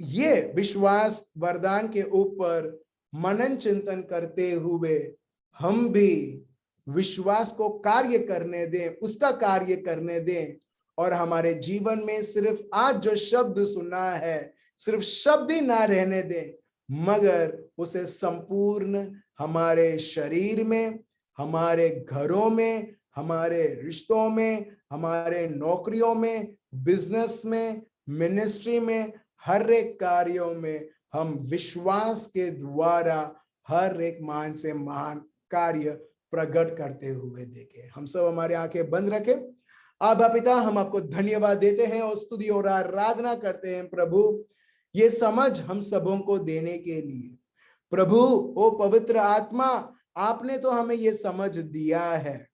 ये विश्वास वरदान के ऊपर मनन चिंतन करते हुए हम भी विश्वास को कार्य करने दें, उसका कार्य करने दें, और हमारे जीवन में सिर्फ आज जो शब्द सुना है सिर्फ शब्द ही ना रहने दें, मगर उसे संपूर्ण हमारे शरीर में, हमारे घरों में, हमारे रिश्तों में, हमारे नौकरियों में, बिजनेस में, मिनिस्ट्री में, हर एक कार्यों में हम विश्वास के द्वारा हर एक महान से महान कार्य प्रकट करते हुए देखें. हम सब हमारी आंखें बंद रखें. आबा पिता, हम आपको धन्यवाद देते हैं और स्तुति और आराधना करते हैं प्रभु, ये समझ हम सबों को देने के लिए. प्रभु, ओ पवित्र आत्मा, आपने तो हमें ये समझ दिया है.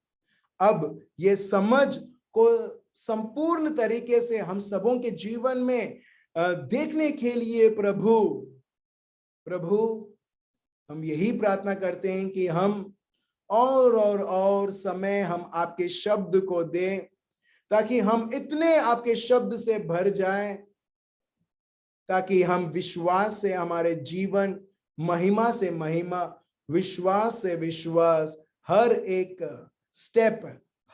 अब ये समझ को संपूर्ण तरीके से हम सबों के जीवन में देखने के लिए प्रभु हम यही प्रार्थना करते हैं कि हम और समय हम आपके शब्द को दें, ताकि हम इतने आपके शब्द से भर जाएं, ताकि हम विश्वास से हमारे जीवन, महिमा से महिमा, विश्वास से विश्वास, हर एक स्टेप,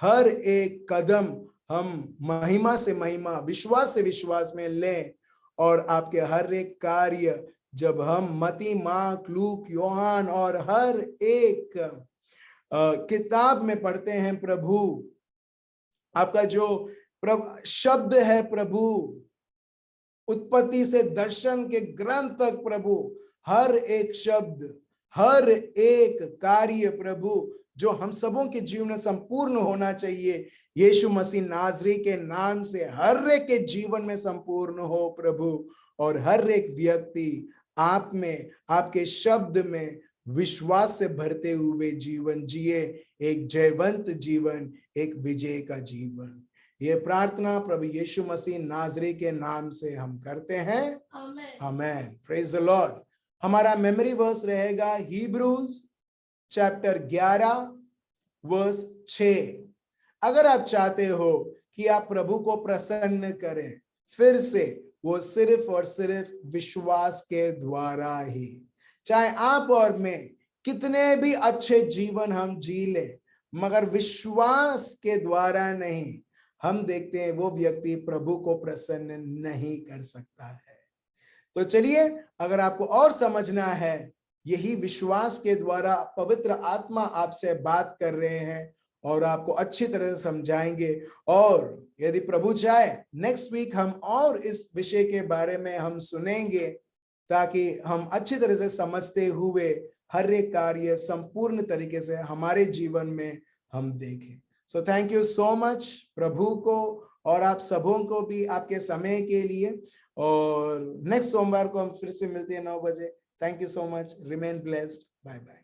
हर एक कदम हम महिमा से महिमा, विश्वास से विश्वास में लें. और आपके हर एक कार्य जब हम मती, मार्क, लूक, योहान और हर एक किताब में पढ़ते हैं प्रभु, आपका जो शब्द है प्रभु, उत्पत्ति से दर्शन के ग्रंथ तक प्रभु, हर एक शब्द, हर एक कार्य प्रभु जो हम सबों के जीवन में संपूर्ण होना चाहिए, यीशु मसीह नाजरी के नाम से हर एक के जीवन में संपूर्ण हो प्रभु। और हर एक व्यक्ति आप में, आपके शब्द में विश्वास से भरते हुए जीवन जिए, एक जयवंत जीवन, एक विजय का जीवन। ये प्रार्थना प्रभु यीशु मसीह नाजरी के नाम से हम करते हैं, आमेन। Praise the Lord. हमारा मेमोरी वर्स रहेगा हिब्रूज चैप्टर 11 वर्स 6। अगर आप चाहते हो कि आप प्रभु को प्रसन्न करें, फिर से वो सिर्फ और सिर्फ विश्वास के द्वारा ही, चाहे आप और मैं कितने भी अच्छे जीवन हम जी ले, मगर विश्वास के द्वारा नहीं, हम देखते हैं वो व्यक्ति प्रभु को प्रसन्न नहीं कर सकता है। तो चलिए, अगर आपको और समझना है, यही विश्वास के द्वारा पवित्र आत्मा आपसे बात कर रहे हैं और आपको अच्छी तरह से समझाएंगे। और यदि प्रभु चाहे नेक्स्ट वीक हम और इस विषय के बारे में हम सुनेंगे, ताकि हम अच्छी तरह से समझते हुए हर एक कार्य संपूर्ण तरीके से हमारे जीवन में हम देखें। So thank you so much प्रभु को और आप सबों को भी आपके समय के लिए। और नेक्स्ट सोमवार को हम फिर से मिलते हैं 9 बजे। Thank you so much. Remain blessed. Bye bye.